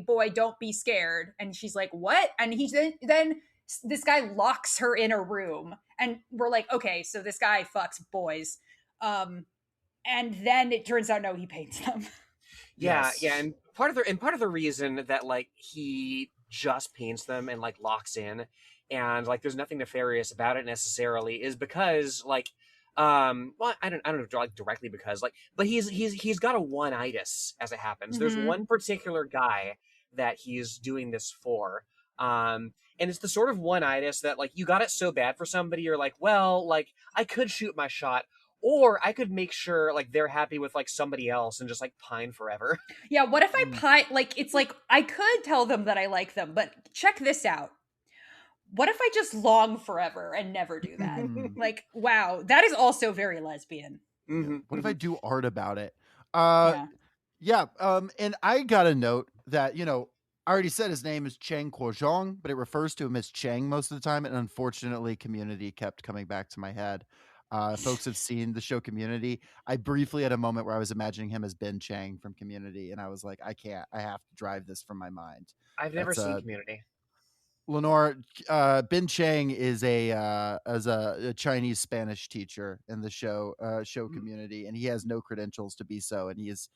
[SPEAKER 2] boy, don't be scared." And she's like, "What?" And then this guy locks her in a room, and we're like, okay, so this guy fucks boys. And then it turns out, no, he paints them.
[SPEAKER 1] Yeah,
[SPEAKER 3] Yes.
[SPEAKER 1] yeah, and part of the reason that, like, he just paints them and like locks in, and like there's nothing nefarious about it necessarily, is because, like, well, I don't know, like, directly because, like, but he's got a one-itis as it happens. There's
[SPEAKER 2] Mhm.
[SPEAKER 1] one particular guy that he's doing this for, and it's the sort of one-itis that, like, you got it so bad for somebody, you're like, well, like, I could shoot my shot, or I could make sure, like, they're happy with, like, somebody else and just, like, pine forever.
[SPEAKER 2] Yeah, what if I
[SPEAKER 3] Mm.
[SPEAKER 2] like, it's like, I could tell them that I like them, but check this out. What if I just long forever and never do that?
[SPEAKER 3] Mm.
[SPEAKER 2] Like, wow, that is also very lesbian.
[SPEAKER 3] Yeah.
[SPEAKER 1] Mm-hmm,
[SPEAKER 3] What if
[SPEAKER 1] mm-hmm.
[SPEAKER 3] I do art about it? Uh,
[SPEAKER 2] Yeah.
[SPEAKER 3] yeah. And I got a note that, I already said his name is Chang Kuozhong, but it refers to him as Chang most of the time. And unfortunately, Community kept coming back to my head. Folks have seen the show Community. I briefly had a moment where I was imagining him as Ben Chang from Community, and I was like, I can't. I have to drive this from my mind.
[SPEAKER 1] I've never
[SPEAKER 3] That's
[SPEAKER 1] seen Community.
[SPEAKER 3] Lenore. Ben Chang is a Chinese Spanish teacher in the show Community, and he has no credentials to be so, and he is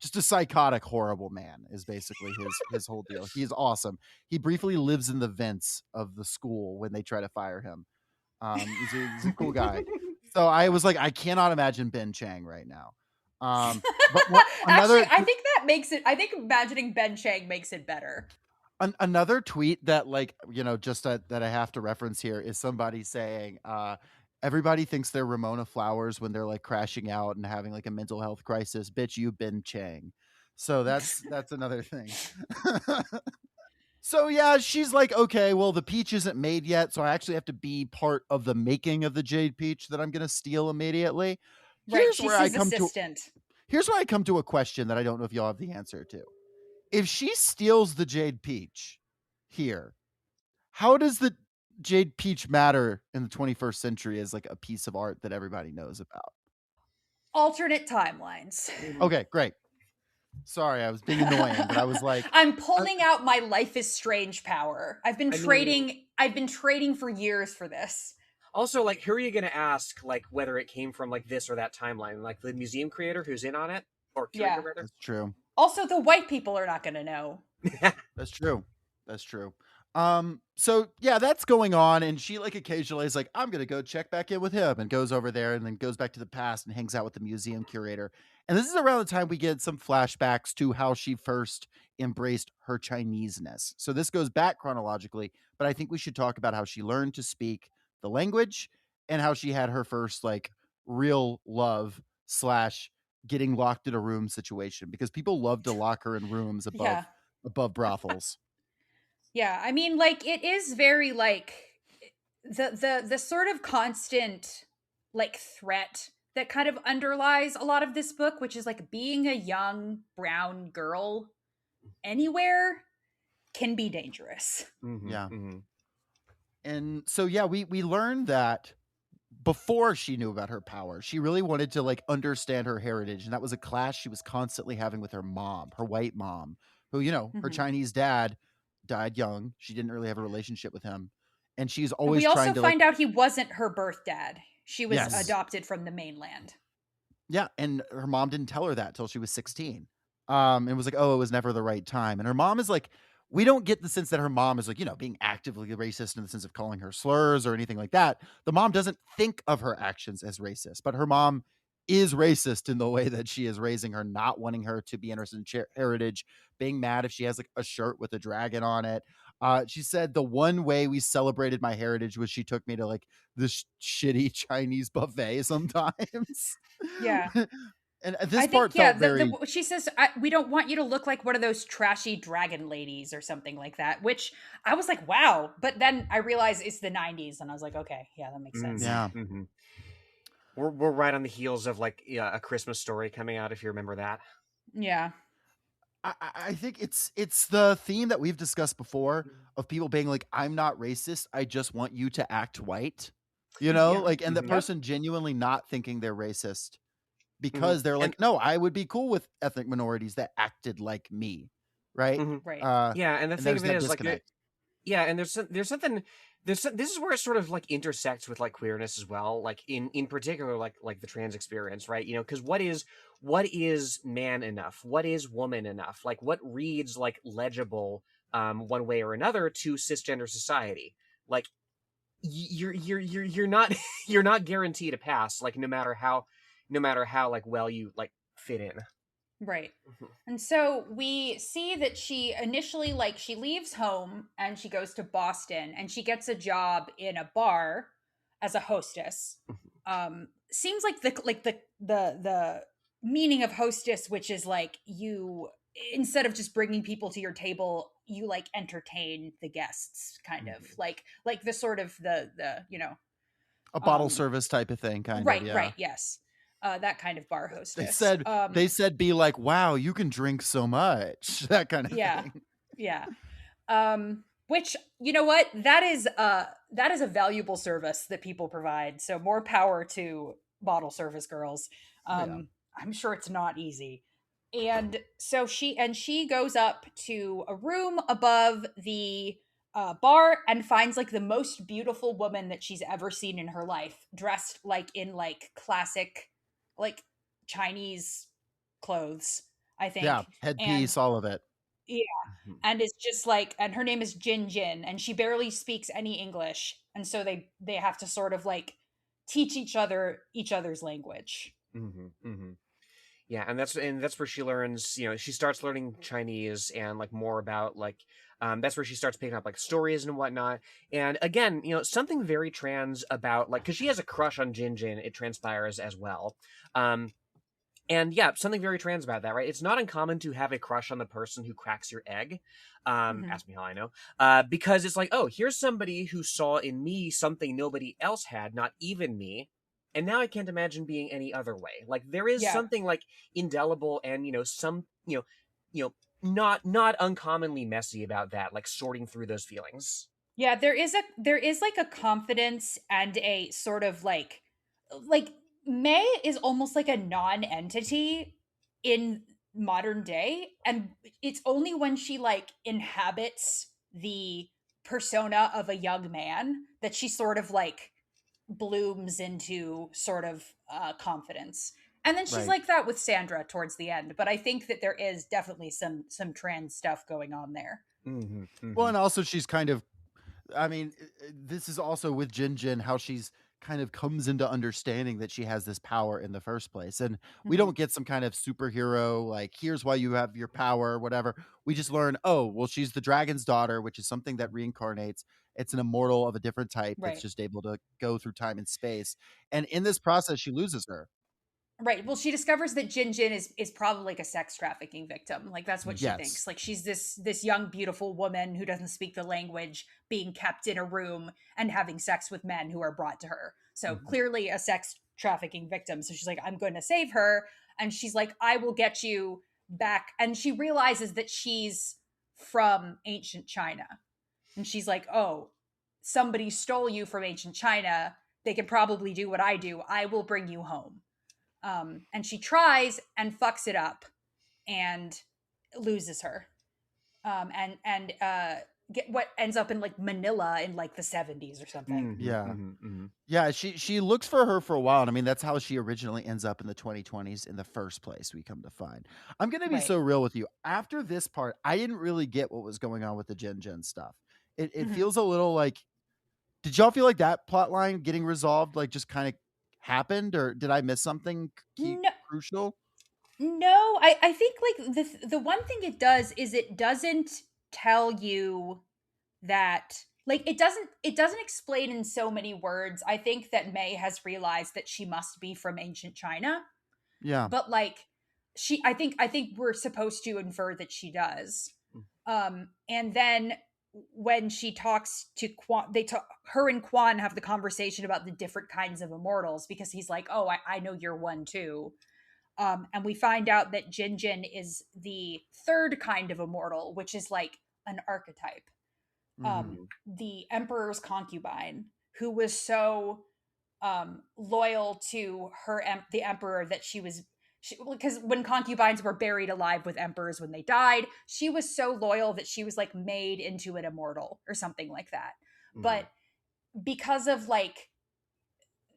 [SPEAKER 3] just a psychotic, horrible man. Is basically his whole deal. He is awesome. He briefly lives in the vents of the school when they try to fire him. He's a cool guy. So I was like, I cannot imagine Ben Chang right now. But
[SPEAKER 2] Actually,
[SPEAKER 3] another
[SPEAKER 2] I think that makes it. I think imagining Ben Chang makes it better.
[SPEAKER 3] another tweet that, like, just that I have to reference here is somebody saying, everybody thinks they're Ramona Flowers when they're like crashing out and having like a mental health crisis. Bitch, you Ben Chang. So that's another thing. So yeah, she's like, okay, well, the peach isn't made yet, so I actually have to be part of the making of the jade peach that I'm gonna steal immediately.
[SPEAKER 2] Right,
[SPEAKER 3] Here's
[SPEAKER 2] she's
[SPEAKER 3] where I
[SPEAKER 2] his
[SPEAKER 3] come to
[SPEAKER 2] assistant.
[SPEAKER 3] here's where I come to a question that I don't know if y'all have the answer to. If she steals the jade peach here, how does the jade peach matter in the 21st century as like a piece of art that everybody knows about?
[SPEAKER 2] Alternate timelines.
[SPEAKER 3] Okay, great. Sorry, I was being annoying, but I was like,
[SPEAKER 2] I'm pulling out my Life is Strange power. I've been
[SPEAKER 1] I mean,
[SPEAKER 2] trading for years for this.
[SPEAKER 1] also, like, who are you going to ask, like, whether it came from, like, this or that timeline? Like, the museum creator who's in on it? Or curator,
[SPEAKER 2] Yeah.
[SPEAKER 1] rather?
[SPEAKER 3] that's true.
[SPEAKER 2] Also, the white people are not going to know.
[SPEAKER 3] That's true. That's true. So yeah, that's going on, and she like occasionally is like, I'm gonna go check back in with him, and goes over there and then goes back to the past and hangs out with the museum curator. And this is around the time we get some flashbacks to how she first embraced her Chineseness. So this goes back chronologically, but I think we should talk about how she learned to speak the language and how she had her first like real love slash getting locked in a room situation, because people love to lock her in rooms
[SPEAKER 2] Yeah.
[SPEAKER 3] above brothels.
[SPEAKER 2] Yeah, I mean, like, it is very like the sort of constant like threat that kind of underlies a lot of this book, which is like being a young brown girl anywhere can be dangerous.
[SPEAKER 1] Mm-hmm,
[SPEAKER 3] Yeah.
[SPEAKER 1] mm-hmm.
[SPEAKER 3] And so yeah, we learned that before she knew about her power, she really wanted to like understand her heritage, and that was a clash she was constantly having with her mom, her white mom, who, you know, her
[SPEAKER 2] Mhm.
[SPEAKER 3] Chinese dad died young. She didn't really have a relationship with him, and she's
[SPEAKER 2] And we
[SPEAKER 3] always
[SPEAKER 2] also
[SPEAKER 3] trying to like,
[SPEAKER 2] find out he wasn't her birth dad. She was
[SPEAKER 3] yes,
[SPEAKER 2] adopted from the mainland.
[SPEAKER 3] yeah, and her mom didn't tell her that till she was 16. And was like, "Oh, it was never the right time." And her mom is like, we don't get the sense that her mom is like, you know, being actively racist in the sense of calling her slurs or anything like that. The mom doesn't think of her actions as racist, but her mom is racist in the way that she is raising her, not wanting her to be interested in heritage, being mad if she has like a shirt with a dragon on it. She said the one way we celebrated my heritage was she took me to like this shitty Chinese buffet sometimes.
[SPEAKER 2] Yeah.
[SPEAKER 3] And
[SPEAKER 2] I
[SPEAKER 3] this
[SPEAKER 2] think
[SPEAKER 3] part felt very,
[SPEAKER 2] she says we don't want you to look like one of those trashy dragon ladies or something like that, which I was like, wow. But then I realized it's the 90s and I was like, okay, yeah, that makes sense.
[SPEAKER 3] yeah.
[SPEAKER 1] Mm-hmm. We're right on the heels of like A Christmas Story coming out, if you remember that.
[SPEAKER 2] Yeah.
[SPEAKER 3] I think it's the theme that we've discussed before of people being like, I'm not racist, I just want you to act white. You know,
[SPEAKER 2] Yeah.
[SPEAKER 3] like, and the
[SPEAKER 1] Mhm.
[SPEAKER 2] Yep.
[SPEAKER 3] person genuinely not thinking they're racist
[SPEAKER 1] Mhm.
[SPEAKER 3] because they're
[SPEAKER 1] And
[SPEAKER 3] like, no, I would be cool with ethnic minorities that acted like me. Right.
[SPEAKER 1] mhm.
[SPEAKER 2] Right.
[SPEAKER 1] Yeah, and the
[SPEAKER 3] And
[SPEAKER 1] thing
[SPEAKER 3] there's
[SPEAKER 1] of it
[SPEAKER 3] that
[SPEAKER 1] is like
[SPEAKER 3] disconnect.
[SPEAKER 1] yeah, and there's something this is where it sort of like intersects with like queerness as well, like in particular like the trans experience, right? You know, because what is man enough? What is woman enough? Like what reads like legible one way or another to cisgender society? Like you're not you're not guaranteed a pass, like no matter how like well you like fit in.
[SPEAKER 2] Right. And so we see that she initially like she leaves home and she goes to Boston and she gets a job in a bar as a hostess. Seems like the meaning of hostess, which is like you instead of just bringing people to your table, you like entertain the guests kind of
[SPEAKER 1] Mhm.
[SPEAKER 2] like the sort of the
[SPEAKER 3] A bottle
[SPEAKER 2] um
[SPEAKER 3] service type of thing, kind of,
[SPEAKER 2] right,
[SPEAKER 3] yeah.
[SPEAKER 2] right, yes. That kind of bar
[SPEAKER 3] They
[SPEAKER 2] hostess.
[SPEAKER 3] said they said be like, wow, you can drink so much. That kind of
[SPEAKER 2] Yeah.
[SPEAKER 3] thing.
[SPEAKER 2] Yeah. Which, you know what, that is a valuable service that people provide, so more power to bottle service girls.
[SPEAKER 3] Oh, yeah.
[SPEAKER 2] I'm sure it's not easy. And so she goes up to a room above the bar and finds like the most beautiful woman that she's ever seen in her life, dressed like in like classic like Chinese clothes, I
[SPEAKER 3] Yeah,
[SPEAKER 2] think. And
[SPEAKER 3] headpiece, all of it.
[SPEAKER 2] yeah,
[SPEAKER 1] Mhm.
[SPEAKER 2] and it's just like, and her name is Jin Jin and she barely speaks any English, and so they have to sort of like teach each other's language.
[SPEAKER 1] Mhm. Mhm. Yeah, and that's where she learns, she starts learning Chinese and like more about like that's where she starts picking up like stories and whatnot. And again, something very trans about like because she has a crush on Jin Jin, it transpires as well. Um and yeah, something very trans about that, right? It's not uncommon to have a crush on the person who cracks your egg.
[SPEAKER 2] Hmm.
[SPEAKER 1] Ask me how I know. Because it's like, oh, here's somebody who saw in me something nobody else had, not even me. And now I can't imagine being any other way. Like there is
[SPEAKER 2] Yeah.
[SPEAKER 1] something like indelible and some not uncommonly messy about that, like sorting through those feelings.
[SPEAKER 2] Yeah, there is like a confidence and a sort of like May is almost like a non-entity in modern day, and it's only when she like inhabits the persona of a young man that she sort of like blooms into sort of confidence. And then she's
[SPEAKER 3] Right.
[SPEAKER 2] like that with Sandra towards the end, but I think that there is definitely some trans stuff going on there.
[SPEAKER 1] Mm-hmm,
[SPEAKER 3] Well,
[SPEAKER 1] mm-hmm,
[SPEAKER 3] and also she's kind of, I mean, this is also with Jin Jin how she's kind of comes into understanding that she has this power in the first place. And we
[SPEAKER 2] Mhm.
[SPEAKER 3] don't get some kind of superhero, like, here's why you have your power, whatever. We just learn, oh, well, she's the dragon's daughter, which is something that reincarnates. It's an immortal of a different type that's
[SPEAKER 2] Right.
[SPEAKER 3] just able to go through time and space. And in this process, she loses her.
[SPEAKER 2] Right. Well, she discovers that Jin Jin is probably like a sex trafficking victim. Like that's what she
[SPEAKER 3] Yes.
[SPEAKER 2] thinks. Like she's this young beautiful woman who doesn't speak the language being kept in a room and having sex with men who are brought to her. So
[SPEAKER 1] mm-hmm,
[SPEAKER 2] clearly a sex trafficking victim. So she's like, I'm going to save her, and she's like, I will get you back. And she realizes that she's from ancient China. And she's like, "Oh, somebody stole you from ancient China. they can probably do what I do. I will bring you home. And she tries and fucks it up and loses her. And get what ends up in like Manila in like the 70s or something.
[SPEAKER 3] Yeah. Yeah, she looks for her for a while, and I mean that's how she originally ends up in the 2020s in the first place, we come to find. I'm gonna be
[SPEAKER 2] Right.
[SPEAKER 3] so real with you. After this part, I didn't really get what was going on with the Gen stuff. It
[SPEAKER 2] Mhm.
[SPEAKER 3] feels a little like, did y'all feel like that plot line getting resolved like just kind of happened, or did I miss something
[SPEAKER 2] No,
[SPEAKER 3] crucial?
[SPEAKER 2] no, I think like the one thing it does is it doesn't tell you that like it doesn't explain in so many words. I think that May has realized that she must be from ancient China,
[SPEAKER 3] Yeah.
[SPEAKER 2] but like I think we're supposed to infer that she does. And then when she talks to Quan, her and Quan have the conversation about the different kinds of immortals because he's like, "Oh, I know you're one too." And we find out that Jin Jin is the third kind of immortal, which is like an archetype.
[SPEAKER 3] Mhm.
[SPEAKER 2] The Emperor's concubine, who was so loyal to the Emperor that because when concubines were buried alive with emperors when they died, she was so loyal that she was like made into an immortal or something like that. But because of like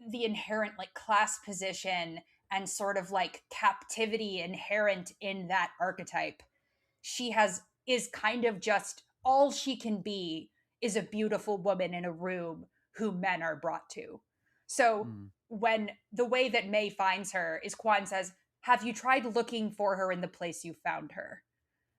[SPEAKER 2] the inherent like class position and sort of like captivity inherent in that archetype, is kind of just all she can be is a beautiful woman in a room who men are brought to. So
[SPEAKER 3] Mm.
[SPEAKER 2] when the way that May finds her is Quan says, "Have you tried looking for her in the place you found her?"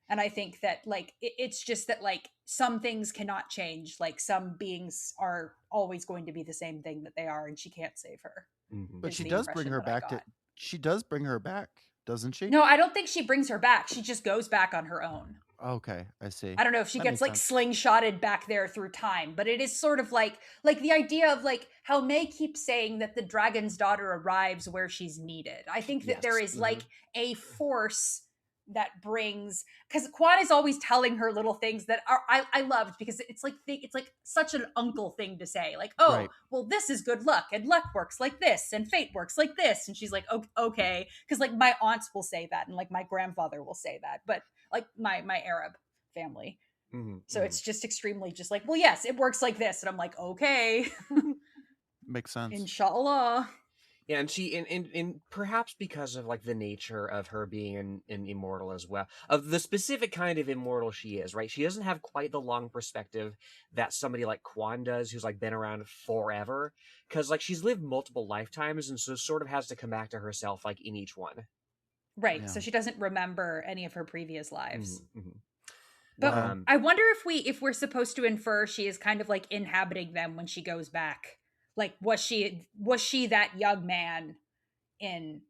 [SPEAKER 2] And I think that like it's just that like some things cannot change. Like some beings are always going to be the same thing that they are, and she can't save her.
[SPEAKER 3] But
[SPEAKER 2] Is
[SPEAKER 3] she
[SPEAKER 2] the
[SPEAKER 3] does bring
[SPEAKER 2] impression
[SPEAKER 3] her
[SPEAKER 2] that I
[SPEAKER 3] back to
[SPEAKER 2] got.
[SPEAKER 3] she does bring her back, doesn't she?
[SPEAKER 2] No, I don't think she brings her back. She just goes back on her own.
[SPEAKER 3] Okay, I see.
[SPEAKER 2] I don't know if she
[SPEAKER 3] That
[SPEAKER 2] gets
[SPEAKER 3] makes
[SPEAKER 2] like
[SPEAKER 3] sense.
[SPEAKER 2] slingshotted back there through time, but it is sort of like the idea of like how May keeps saying that the dragon's daughter arrives where she's needed. I think that there is like a force that brings, because Quan is always telling her little things that I loved because it's like such an uncle thing to say, like, oh
[SPEAKER 3] Right.
[SPEAKER 2] well, this is good luck and luck works like this and fate works like this, and she's like, okay, because like my aunts will say that and like my grandfather will say that, but like my Arab family. So it's just extremely just like, well, yes, it works like this. And I'm like, okay,
[SPEAKER 3] Makes sense.
[SPEAKER 2] inshallah.
[SPEAKER 1] Yeah, and she, and perhaps because of like the nature of her being an immortal as well, of the specific kind of immortal she is, right? She doesn't have quite the long perspective that somebody like Quan does, who's like been around forever, because like she's lived multiple lifetimes, and so sort of has to come back to herself like in each one.
[SPEAKER 2] Right.
[SPEAKER 3] Yeah.
[SPEAKER 2] So she doesn't remember any of her previous lives.
[SPEAKER 1] Mm-hmm.
[SPEAKER 2] But I wonder if we're supposed to infer she is kind of like inhabiting them when she goes back. Like was she that young man in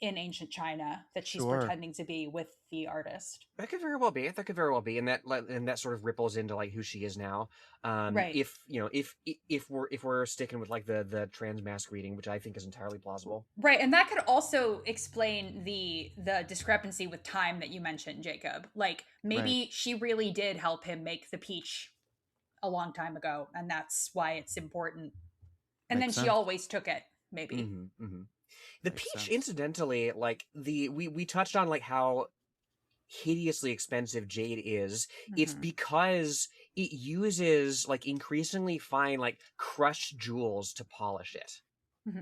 [SPEAKER 2] ancient China that she's
[SPEAKER 3] Sure.
[SPEAKER 2] pretending to be with the artist?
[SPEAKER 1] That could very well be. That could very well be, and that sort of ripples into like who she is now.
[SPEAKER 2] Right.
[SPEAKER 1] If you know, if we're sticking with like the trans mask reading, which I think is entirely plausible.
[SPEAKER 2] Right, and that could also explain the discrepancy with time that you mentioned, Jacob. Like maybe she really did help him make the peach a long time ago, and that's why it's important. And
[SPEAKER 3] Makes
[SPEAKER 2] then she
[SPEAKER 3] sense.
[SPEAKER 2] always took it, maybe.
[SPEAKER 1] The
[SPEAKER 3] Makes
[SPEAKER 1] peach,
[SPEAKER 3] sense.
[SPEAKER 1] incidentally, like we touched on like how hideously expensive jade is. It's because it uses like increasingly fine like crushed jewels to polish it.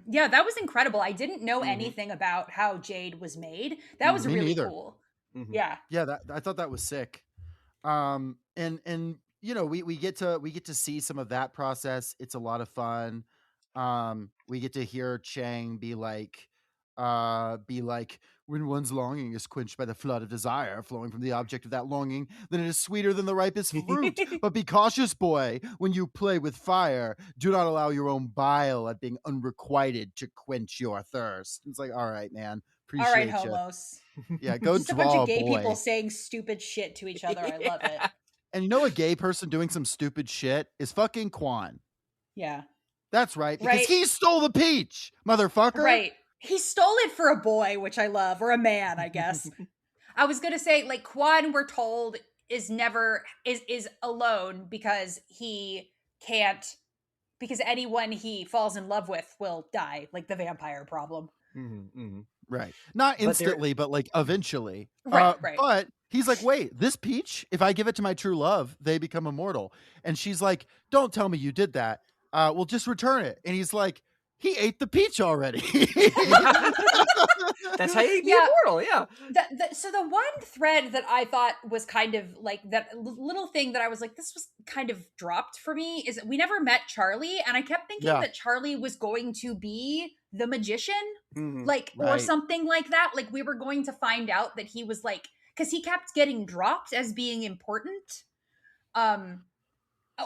[SPEAKER 2] Yeah, that was incredible. I didn't know anything about how jade was made. That was
[SPEAKER 3] Me
[SPEAKER 2] really
[SPEAKER 3] neither.
[SPEAKER 2] cool. Yeah.
[SPEAKER 3] Yeah, that I thought that was sick. And you know, we get to see some of that process. It's a lot of fun. We get to hear Chang be like, when one's longing is quenched by the flood of desire flowing from the object of that longing, then it is sweeter than the ripest fruit. But be cautious, boy, when you play with fire. Do not allow your own bile at being unrequited to quench your thirst. It's like, all right, man.
[SPEAKER 2] All right,
[SPEAKER 3] Appreciate you.
[SPEAKER 2] homos.
[SPEAKER 3] Yeah, go
[SPEAKER 2] Just a bunch of
[SPEAKER 3] draw,
[SPEAKER 2] gay
[SPEAKER 3] boy.
[SPEAKER 2] people saying stupid shit to each other. I love it.
[SPEAKER 3] And you know a gay person doing some stupid shit is fucking Quan.
[SPEAKER 2] Yeah.
[SPEAKER 3] That's right, because
[SPEAKER 2] Right.
[SPEAKER 3] he stole the peach, motherfucker.
[SPEAKER 2] Right. He stole it for a boy, which I love, or a man, I guess. I was gonna say, like, Quan, we're told, is alone because he can't because anyone he falls in love with will die, like the vampire problem.
[SPEAKER 3] Right. Not
[SPEAKER 1] But they're-
[SPEAKER 3] instantly, but like eventually.
[SPEAKER 2] Right.
[SPEAKER 3] But he's like, wait, this peach, if I give it to my true love, they become immortal. And she's like, don't tell me you did that. Well, just return it. And he's like, he ate the peach already.
[SPEAKER 1] That's how you be
[SPEAKER 2] Yeah.
[SPEAKER 1] immortal, yeah.
[SPEAKER 2] So the one thread that I thought was kind of like that little thing that I was like, this was kind of dropped for me, is we never met Charlie, and I kept thinking
[SPEAKER 3] Yeah.
[SPEAKER 2] that Charlie was going to be the magician, like, or
[SPEAKER 3] Right.
[SPEAKER 2] something like that. Like we were going to find out that he was like, because he kept getting dropped as being important.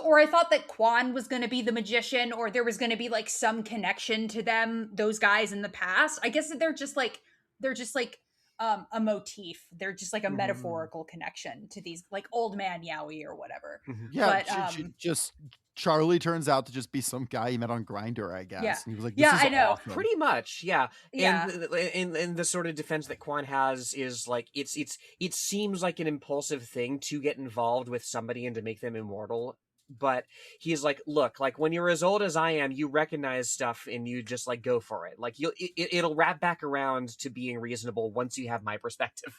[SPEAKER 2] Or I thought that Quan was going to be the magician, or there was going to be like some connection to them, those guys in the past. I guess that they're just like a motif. They're just like a metaphorical connection to these, like old man Yowie or whatever.
[SPEAKER 3] Yeah,
[SPEAKER 2] But
[SPEAKER 3] just Charlie turns out to just be some guy he met on Grindr, I guess.
[SPEAKER 2] Yeah.
[SPEAKER 3] And he was like,
[SPEAKER 2] Yeah,
[SPEAKER 3] this is
[SPEAKER 2] I know.
[SPEAKER 3] awesome.
[SPEAKER 1] Pretty much, yeah.
[SPEAKER 2] Yeah.
[SPEAKER 1] And the sort of defense that Quan has is like it seems like an impulsive thing to get involved with somebody and to make them immortal. But he's like, look, like when you're as old as I am, you recognize stuff and you just like go for it. Like it'll wrap back around to being reasonable once you have my perspective.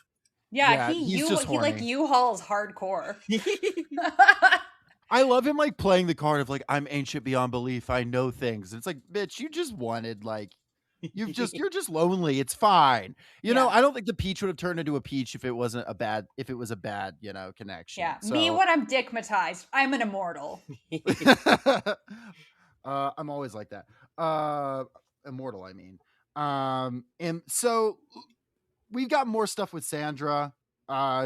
[SPEAKER 2] yeah,
[SPEAKER 3] he's just
[SPEAKER 2] he like
[SPEAKER 3] horny.
[SPEAKER 2] U-Hauls hardcore.
[SPEAKER 3] I love him like playing the card of like, I'm ancient beyond belief. I know things. And it's like, bitch, you just wanted like, you're just lonely. It's fine. You know,
[SPEAKER 2] Yeah.
[SPEAKER 3] I don't think the peach would have turned into a peach if it was a bad, connection.
[SPEAKER 2] Yeah,
[SPEAKER 3] So,
[SPEAKER 2] me when I'm dickmatized, I'm an immortal.
[SPEAKER 3] I'm always like that. Immortal, I mean. And so we've got more stuff with Sandra.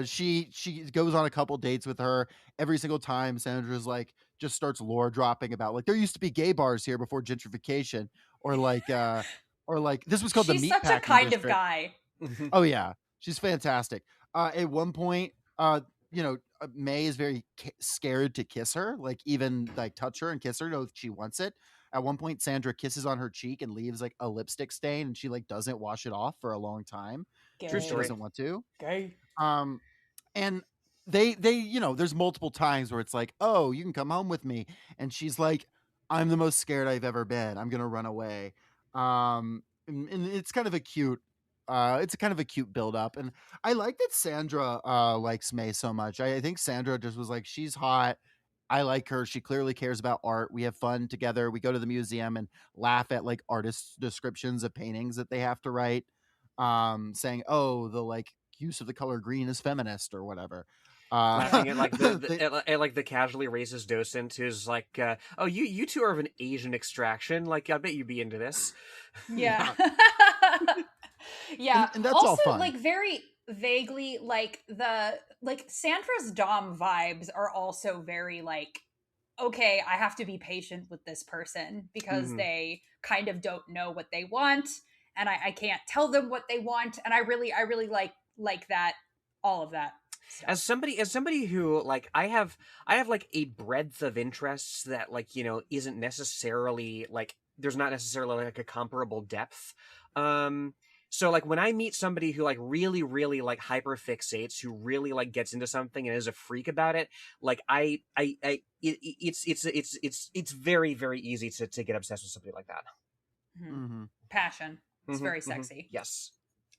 [SPEAKER 3] She goes on a couple dates with her. Every single time Sandra's like just starts lore dropping about like there used to be gay bars here before gentrification, or like this was called
[SPEAKER 2] She's
[SPEAKER 3] the
[SPEAKER 2] such a
[SPEAKER 3] meatpacking
[SPEAKER 2] kind of
[SPEAKER 3] district.
[SPEAKER 2] guy.
[SPEAKER 3] Oh yeah, she's fantastic. At one point, May is very scared to kiss her, like even like touch her and kiss her, know if she wants it. At one point, Sandra kisses on her cheek and leaves like a lipstick stain, and she like doesn't wash it off for a long time.
[SPEAKER 1] True
[SPEAKER 3] She
[SPEAKER 1] story.
[SPEAKER 3] doesn't want to.
[SPEAKER 2] Gay.
[SPEAKER 3] And they there's multiple times where it's like, oh, you can come home with me, and she's like, I'm the most scared I've ever been. I'm gonna run away. And it's kind of a cute. It's a kind of a cute build up, and I like that Sandra likes May so much. I think Sandra just was like, she's hot. I like her. She clearly cares about art. We have fun together. We go to the museum and laugh at like artists' descriptions of paintings that they have to write, saying, "Oh, the like use of the color green is feminist" or whatever.
[SPEAKER 1] Laughing at like at like the casually racist docent who's like, "Oh, you two are of an Asian extraction. Like, I bet you'd be into this."
[SPEAKER 2] Yeah. Yeah.
[SPEAKER 3] And that's
[SPEAKER 2] also,
[SPEAKER 3] all fun.
[SPEAKER 2] like very vaguely, like Sandra's Dom vibes are also very like, okay, I have to be patient with this person because they kind of don't know what they want, and I can't tell them what they want, and I really like that, all of that stuff.
[SPEAKER 1] As somebody who like I have like a breadth of interests that like isn't necessarily like there's not necessarily like a comparable depth. So like when I meet somebody who like really like hyper fixates, who really like gets into something and is a freak about it, like it's very easy to get obsessed with somebody like that.
[SPEAKER 2] Passion. It's very sexy.
[SPEAKER 1] Yes.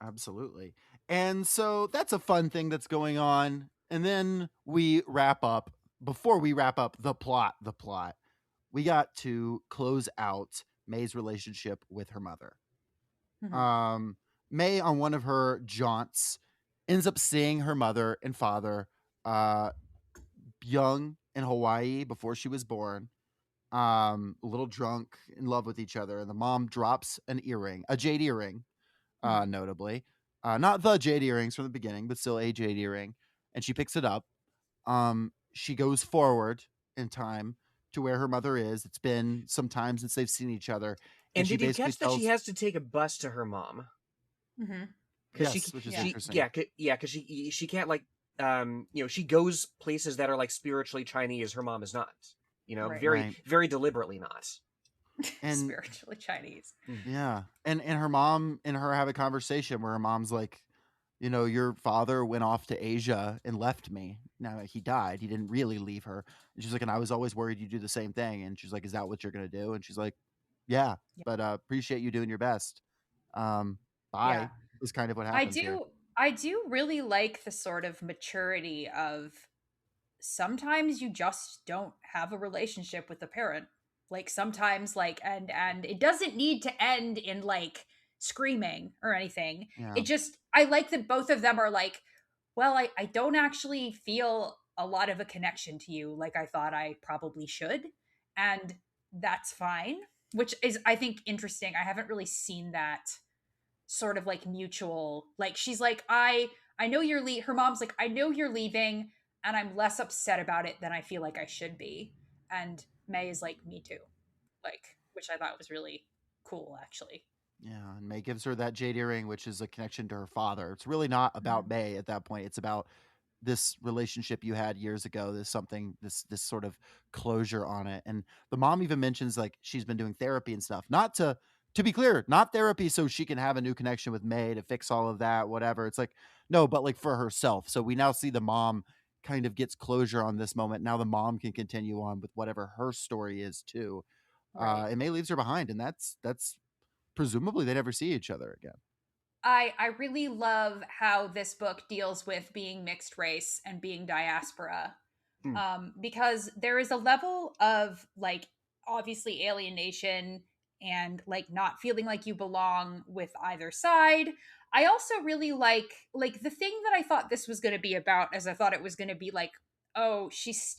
[SPEAKER 3] Absolutely. And so that's a fun thing that's going on. And then we wrap up. Before we wrap up the plot, we got to close out May's relationship with her mother. May, on one of her jaunts, ends up seeing her mother and father young in Hawaii before she was born, a little drunk, in love with each other. And the mom drops an earring, a jade earring, notably. Not the jade earrings from the beginning, but still a jade earring. And she picks it up. She goes forward in time to where her mother is. It's been some time since they've seen each other.
[SPEAKER 1] And
[SPEAKER 3] she
[SPEAKER 1] did you
[SPEAKER 3] basically
[SPEAKER 1] catch that she has to take a bus to her mom?
[SPEAKER 3] Yes,
[SPEAKER 1] She,
[SPEAKER 3] which is
[SPEAKER 1] she,
[SPEAKER 3] interesting.
[SPEAKER 1] yeah, because she can't like she goes places that are like spiritually Chinese. Her mom is not.
[SPEAKER 2] Right.
[SPEAKER 1] Very deliberately not.
[SPEAKER 3] And
[SPEAKER 2] Spiritually Chinese.
[SPEAKER 3] yeah, and her mom and her have a conversation where her mom's like, you know, your father went off to Asia and left me. Now he died. He didn't really leave her. And she's like, and I was always worried you'd do the same thing. And she's like, is that what you're gonna do? And she's like, yeah,
[SPEAKER 2] Yeah.
[SPEAKER 3] but appreciate you doing your best. Um,
[SPEAKER 2] Yeah.
[SPEAKER 3] bye is kind of what
[SPEAKER 2] I
[SPEAKER 3] happens here.
[SPEAKER 2] do I do really like the sort of maturity of sometimes you just don't have a relationship with a parent. Like sometimes like and it doesn't need to end in like screaming or anything.
[SPEAKER 3] Yeah.
[SPEAKER 2] It just I like that both of them are like, well, I don't actually feel a lot of a connection to you like I thought I probably should. And that's fine. Which is I think interesting. I haven't really seen that sort of like mutual, like she's like, I know you're her mom's like, I know you're leaving and I'm less upset about it than I feel like I should be. And May is like, me too. Like, which I thought was really cool actually.
[SPEAKER 3] Yeah, and May gives her that jade earring, which is a connection to her father. It's really not about May at that point. It's about this relationship you had years ago. There's something, this sort of closure on it. And the mom even mentions like she's been doing therapy and stuff. Not to be clear, not therapy so she can have a new connection with May to fix all of that, whatever. It's like, no, but like for herself. So we now see the mom kind of gets closure on this moment. Now the mom can continue on with whatever her story is too.
[SPEAKER 2] Right.
[SPEAKER 3] And May leaves her behind, and that's presumably they never see each other again.
[SPEAKER 2] I really love how this book deals with being mixed race and being diaspora. Because there is a level of like obviously alienation and like not feeling like you belong with either side. I also really like the thing that I thought this was going to be about, as I thought it was going to be like, oh, she's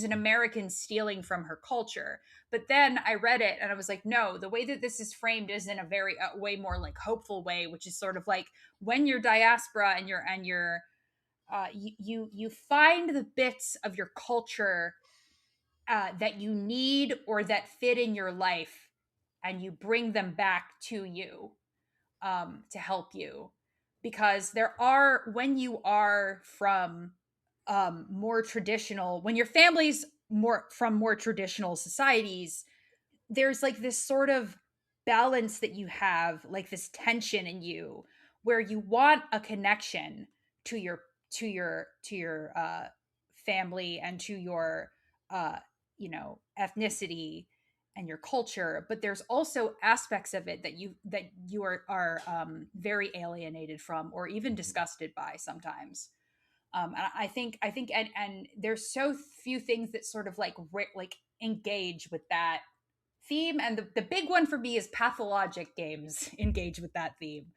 [SPEAKER 2] an American stealing from her culture. But then I read it and I was like, no, the way that this is framed is in a very way more like hopeful way, which is sort of like when you're diaspora and you're you find the bits of your culture that you need or that fit in your life, and you bring them back to you to help you, because there are, when you are from more traditional, when your family's more from more traditional societies, there's like this sort of balance that you have, like this tension in you where you want a connection to your family and to your ethnicity and your culture, but there's also aspects of it that you are very alienated from or even disgusted by sometimes. And and there's so few things that sort of like engage with that theme, and the big one for me is pathologic games engage with that theme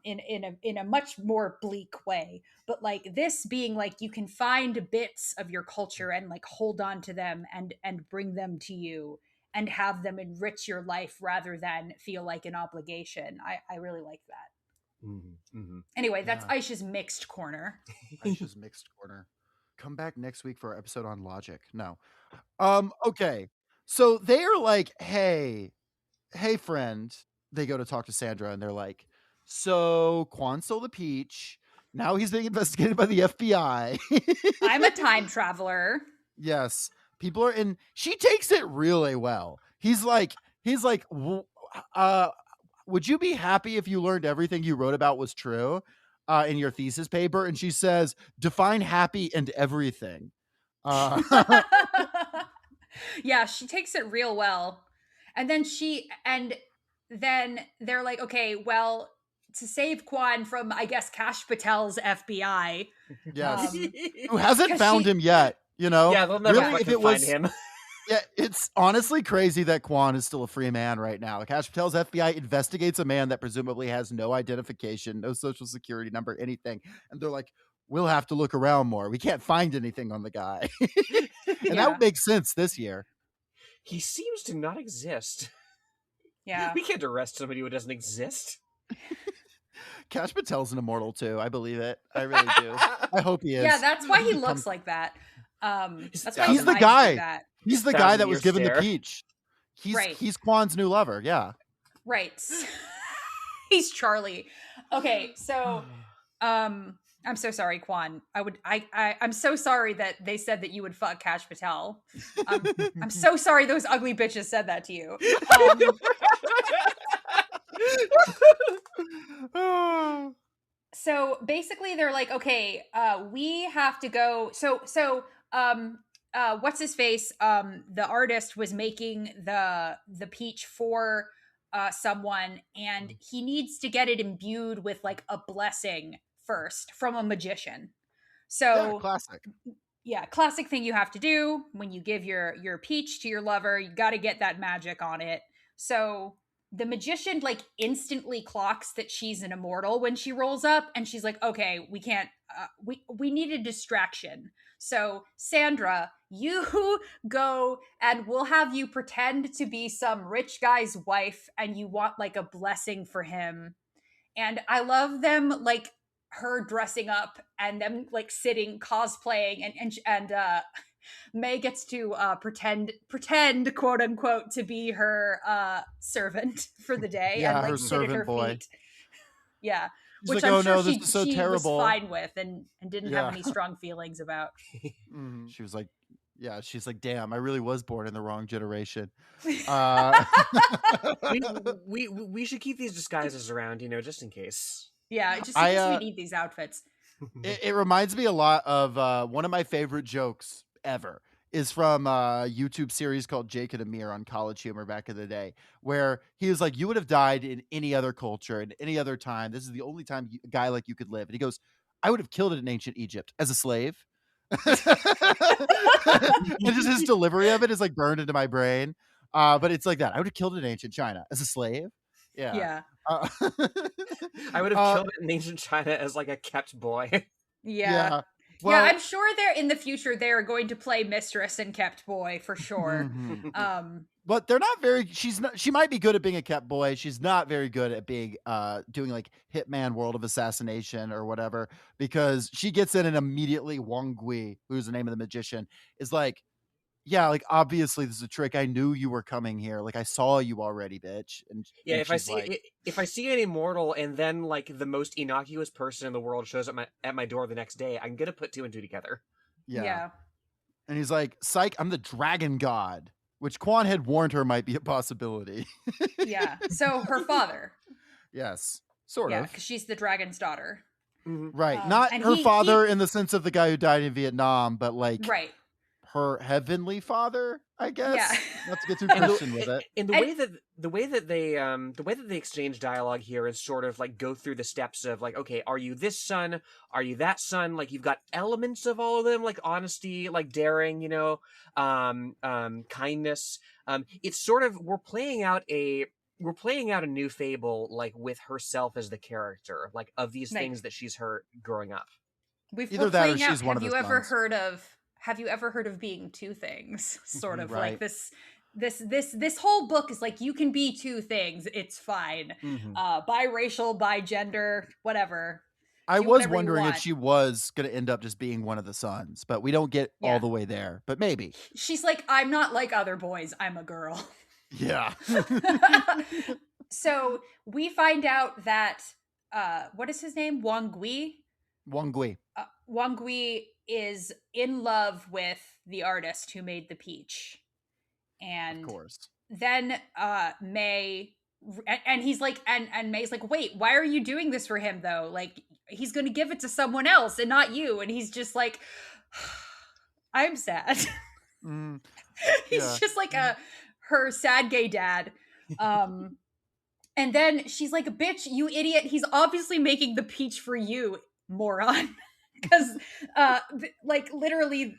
[SPEAKER 2] in a much more bleak way. But like this being like you can find bits of your culture and like hold on to them and bring them to you and have them enrich your life rather than feel like an obligation. I really like that. Anyway, that's Aisha's mixed corner.
[SPEAKER 3] Aisha's mixed corner. Come back next week for our episode on logic. No. Okay. So they're like, hey, friend. They go to talk to Sandra and they're like, so Quan stole the peach. Now he's being investigated by the FBI.
[SPEAKER 2] I'm a time traveler.
[SPEAKER 3] Yes. People are in. She takes it really well. He's like, would you be happy if you learned everything you wrote about was true in your thesis paper? And she says, define happy and everything.
[SPEAKER 2] Yeah, she takes it real well. And then they're like, okay, well, to save Quan from, I guess, Kash Patel's FBI.
[SPEAKER 3] Yes. Who hasn't found him yet, you know?
[SPEAKER 1] Yeah, they'll never
[SPEAKER 3] really, if it
[SPEAKER 1] find
[SPEAKER 3] was,
[SPEAKER 1] him.
[SPEAKER 3] Yeah, it's honestly crazy that Quan is still a free man right now. Kash Patel's FBI investigates a man that presumably has no identification, no social security number, anything. And they're like, we'll have to look around more. We can't find anything on the guy. And that would make sense this year.
[SPEAKER 1] He seems to not exist.
[SPEAKER 2] Yeah.
[SPEAKER 1] We can't arrest somebody who doesn't exist.
[SPEAKER 3] Kash Patel's an immortal too. I believe it. I really do. I hope he is.
[SPEAKER 2] Yeah, that's why he looks like that. That's why
[SPEAKER 3] he's the guy.
[SPEAKER 2] That.
[SPEAKER 3] He's the guy that was given the peach. He's Quan's new lover. Yeah.
[SPEAKER 2] Right. He's Charlie. Okay, so I'm so sorry, Quan. I'm so sorry that they said that you would fuck Kash Patel. I'm so sorry those ugly bitches said that to you. So basically they're like, okay, we have to go. What's his face? The artist was making the peach for someone, and he needs to get it imbued with like a blessing first from a magician.
[SPEAKER 3] Yeah,
[SPEAKER 2] So
[SPEAKER 3] classic.
[SPEAKER 2] yeah, classic thing you have to do when you give your peach to your lover. You got to get that magic on it. So the magician like instantly clocks that she's an immortal when she rolls up, and she's like, "Okay, we can't. We need a distraction. So Sandra, you go, and we'll have you pretend to be some rich guy's wife, and you want like a blessing for him." And I love them like her dressing up and them like sitting cosplaying, and May gets to pretend quote unquote to be her servant for the day and
[SPEAKER 3] Yeah,
[SPEAKER 2] like
[SPEAKER 3] her
[SPEAKER 2] sit at her
[SPEAKER 3] servant boy.
[SPEAKER 2] feet. Yeah.
[SPEAKER 3] He's
[SPEAKER 2] Which
[SPEAKER 3] like,
[SPEAKER 2] I'm
[SPEAKER 3] "Oh
[SPEAKER 2] sure
[SPEAKER 3] no, this is so
[SPEAKER 2] she was
[SPEAKER 3] terrible."
[SPEAKER 2] fine with and didn't have
[SPEAKER 3] Yeah.
[SPEAKER 2] any strong feelings about.
[SPEAKER 3] She was like, yeah, she's like, "Damn, I really was born in the wrong generation."
[SPEAKER 1] We should keep these disguises around, just in case.
[SPEAKER 2] Yeah, just
[SPEAKER 3] I,
[SPEAKER 2] in case we need these outfits.
[SPEAKER 3] it reminds me a lot of one of my favorite jokes ever is from a YouTube series called Jake and Amir on College Humor back in the day, where he was like, "You would have died in any other culture, in any other time. This is the only time a guy like you could live." And he goes, "I would have killed it in ancient Egypt as a slave." And just his delivery of it is like burned into my brain. But it's like that. I would have killed it in ancient China as a slave. Yeah.
[SPEAKER 2] Yeah.
[SPEAKER 1] I would have killed it in ancient China as like a kept boy.
[SPEAKER 2] Yeah.
[SPEAKER 3] Well,
[SPEAKER 2] yeah, I'm sure they're in the future they're going to play mistress and kept boy for sure.
[SPEAKER 3] But they're not very. She might be good at being a kept boy. She's not very good at being doing like Hitman World of Assassination or whatever, because she gets in and immediately Wang Gui, who's the name of the magician, is like, "Yeah, like obviously this is a trick. I knew you were coming here. Like I saw you already, bitch." And
[SPEAKER 1] yeah,
[SPEAKER 3] and
[SPEAKER 1] if I
[SPEAKER 3] she's like,
[SPEAKER 1] if I see an immortal and then like the most innocuous person in the world shows up at my door the next day, I'm gonna put two and two together.
[SPEAKER 3] yeah. And he's like, "Psych, I'm the dragon god," which Quan had warned her might be a possibility.
[SPEAKER 2] Yeah. So her father.
[SPEAKER 3] Yes, sort
[SPEAKER 2] Yeah,
[SPEAKER 3] of.
[SPEAKER 2] because she's the dragon's daughter.
[SPEAKER 3] Right. Not
[SPEAKER 2] and
[SPEAKER 3] her
[SPEAKER 2] he-
[SPEAKER 3] father in the sense of the guy who died in Vietnam, but like
[SPEAKER 2] Right.
[SPEAKER 3] her heavenly father, I guess.
[SPEAKER 2] Yeah.
[SPEAKER 3] Not to get too
[SPEAKER 1] And
[SPEAKER 3] Christian with it.
[SPEAKER 1] and the way that they exchange dialogue here is sort of like go through the steps of like, okay, are you this son? Are you that son? Like you've got elements of all of them, like honesty, like daring, kindness. It's sort of we're playing out a new fable, like with herself as the character, like of these
[SPEAKER 2] Right.
[SPEAKER 1] things that she's heard growing up.
[SPEAKER 3] Either that or she's one of the sons.
[SPEAKER 2] Have you ever heard of being two things? Sort of
[SPEAKER 3] Right.
[SPEAKER 2] like this whole book is like you can be two things. It's fine. Biracial, bigender, whatever.
[SPEAKER 3] I
[SPEAKER 2] Do
[SPEAKER 3] was
[SPEAKER 2] whatever you
[SPEAKER 3] wondering if
[SPEAKER 2] want.
[SPEAKER 3] she was going to end up just being one of the sons, but we don't get all the way there. But maybe.
[SPEAKER 2] She's like, I'm not like other boys. I'm a girl.
[SPEAKER 3] Yeah.
[SPEAKER 2] So we find out that what is his name? Wang Gui.
[SPEAKER 3] Wang Gui.
[SPEAKER 2] Wang Gui is in love with the artist who made the peach, and
[SPEAKER 3] Of course.
[SPEAKER 2] then May and he's like, and May's like, wait, why are you doing this for him though? Like he's going to give it to someone else and not you. And he's just like, I'm sad. He's just like her sad gay dad. And then she's like, bitch, you idiot. He's obviously making the peach for you, moron. Because like literally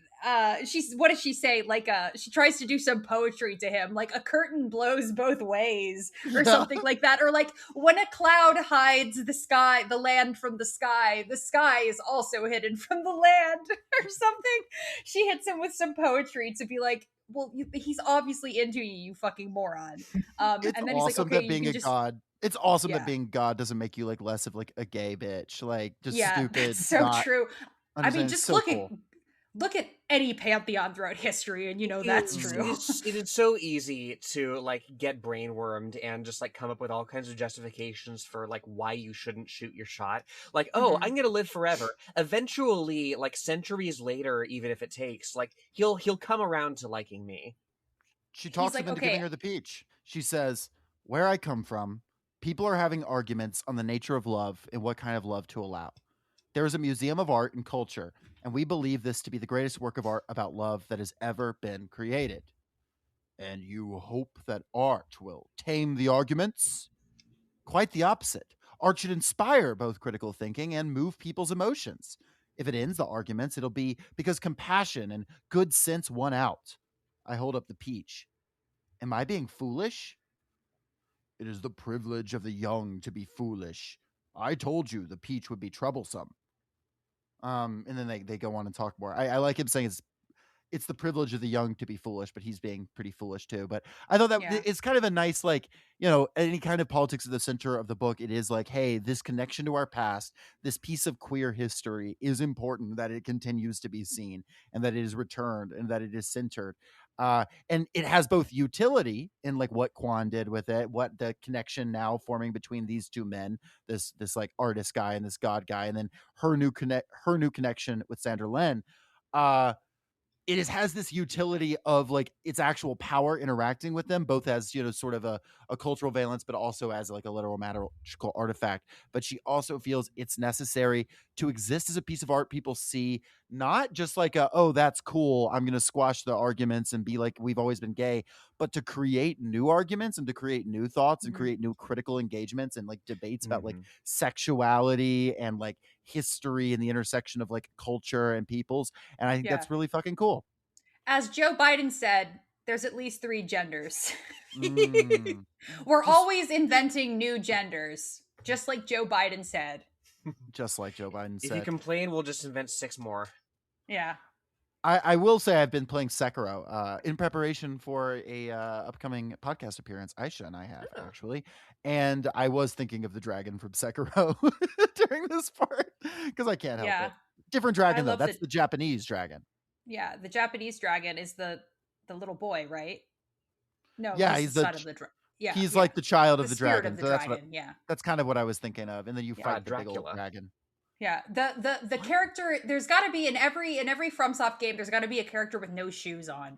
[SPEAKER 2] what does she say? Like she tries to do some poetry to him, like a curtain blows both ways or something like that, or like when a cloud hides the land from the sky is also hidden from the land or something. She hits him with some poetry to be like, well, he's obviously into you fucking moron.
[SPEAKER 3] It's
[SPEAKER 2] and then he's
[SPEAKER 3] awesome
[SPEAKER 2] like, okay,
[SPEAKER 3] that being
[SPEAKER 2] you
[SPEAKER 3] a
[SPEAKER 2] can just
[SPEAKER 3] god. It's awesome
[SPEAKER 2] Yeah.
[SPEAKER 3] that being god doesn't make you like less of like a gay bitch. Like just
[SPEAKER 2] yeah,
[SPEAKER 3] stupid.
[SPEAKER 2] that's so
[SPEAKER 3] not
[SPEAKER 2] true. I mean,
[SPEAKER 3] understand.
[SPEAKER 2] just
[SPEAKER 3] So cool.
[SPEAKER 2] look at any pantheon throughout history, and that's true.
[SPEAKER 1] It is so easy to like get brainwormed and just like come up with all kinds of justifications for like why you shouldn't shoot your shot. Like, oh, I'm gonna live forever. Eventually, like centuries later, even if it takes, like he'll come around to liking me.
[SPEAKER 3] She talks
[SPEAKER 2] like,
[SPEAKER 3] him into
[SPEAKER 2] okay.
[SPEAKER 3] giving her the peach. She says, "Where I come from, people are having arguments on the nature of love and what kind of love to allow. There is a museum of art and culture, and we believe this to be the greatest work of art about love that has ever been created. And you hope that art will tame the arguments? Quite the opposite. Art should inspire both critical thinking and move people's emotions. If it ends the arguments, it'll be because compassion and good sense won out. I hold up the peach. Am I being foolish? It is the privilege of the young to be foolish. I told you the peach would be troublesome. And then they go on and talk more. I like him saying it's the privilege of the young to be foolish, but he's being pretty foolish too. But I thought that
[SPEAKER 2] Yeah.
[SPEAKER 3] it's kind of a nice, like, you know, any kind of politics at the center of the book. It is like, hey, this connection to our past, this piece of queer history is important, that it continues to be seen and that it is returned and that it is centered. And it has both utility in like what Kwan did with it, what the connection now forming between these two men, this like artist guy and this god guy, and then her new connection with Sandra Len. Has this utility of like its actual power interacting with them, both as, you know, sort of a cultural valence, but also as like a literal magical artifact. But she also feels it's necessary to exist as a piece of art people see, not just like oh, that's cool, I'm gonna squash the arguments and be like we've always been gay, but to create new arguments and to create new thoughts and
[SPEAKER 2] Mhm.
[SPEAKER 3] create new critical engagements and like debates about like
[SPEAKER 1] Mhm.
[SPEAKER 3] sexuality and like history and the intersection of like culture and peoples. And I think
[SPEAKER 2] Yeah.
[SPEAKER 3] that's really fucking cool.
[SPEAKER 2] As Joe Biden said, there's at least 3 genders.
[SPEAKER 3] Mm.
[SPEAKER 2] We're
[SPEAKER 3] Just-
[SPEAKER 2] always inventing new genders, just like Joe Biden said.
[SPEAKER 3] Just like Joe Biden
[SPEAKER 1] If you
[SPEAKER 3] said.
[SPEAKER 1] complain, we'll just invent 6 more.
[SPEAKER 2] Yeah.
[SPEAKER 3] I will say I've been playing Sekiro in preparation for a upcoming podcast appearance. Aisha and I have actually, and I was thinking of the dragon from Sekiro during this part because I can't help
[SPEAKER 2] Yeah.
[SPEAKER 3] it. Different dragon though.
[SPEAKER 2] love
[SPEAKER 3] That's
[SPEAKER 2] the-
[SPEAKER 3] the Japanese dragon.
[SPEAKER 2] Yeah, the Japanese dragon is the little boy, right? No,
[SPEAKER 3] Yeah,
[SPEAKER 2] he's the son of the dragon. Yeah,
[SPEAKER 3] he's
[SPEAKER 2] yeah.
[SPEAKER 3] like the child of
[SPEAKER 2] The
[SPEAKER 3] the
[SPEAKER 2] spirit
[SPEAKER 3] dragon.
[SPEAKER 2] of the
[SPEAKER 3] So that's what
[SPEAKER 2] dragon. Yeah,
[SPEAKER 3] that's kind of what I was thinking of. And then you
[SPEAKER 2] Yeah.
[SPEAKER 3] fight the big old
[SPEAKER 1] Dracula.
[SPEAKER 3] dragon.
[SPEAKER 2] yeah. The character. There's got to be in every FromSoft game. There's got to be a character with no shoes on,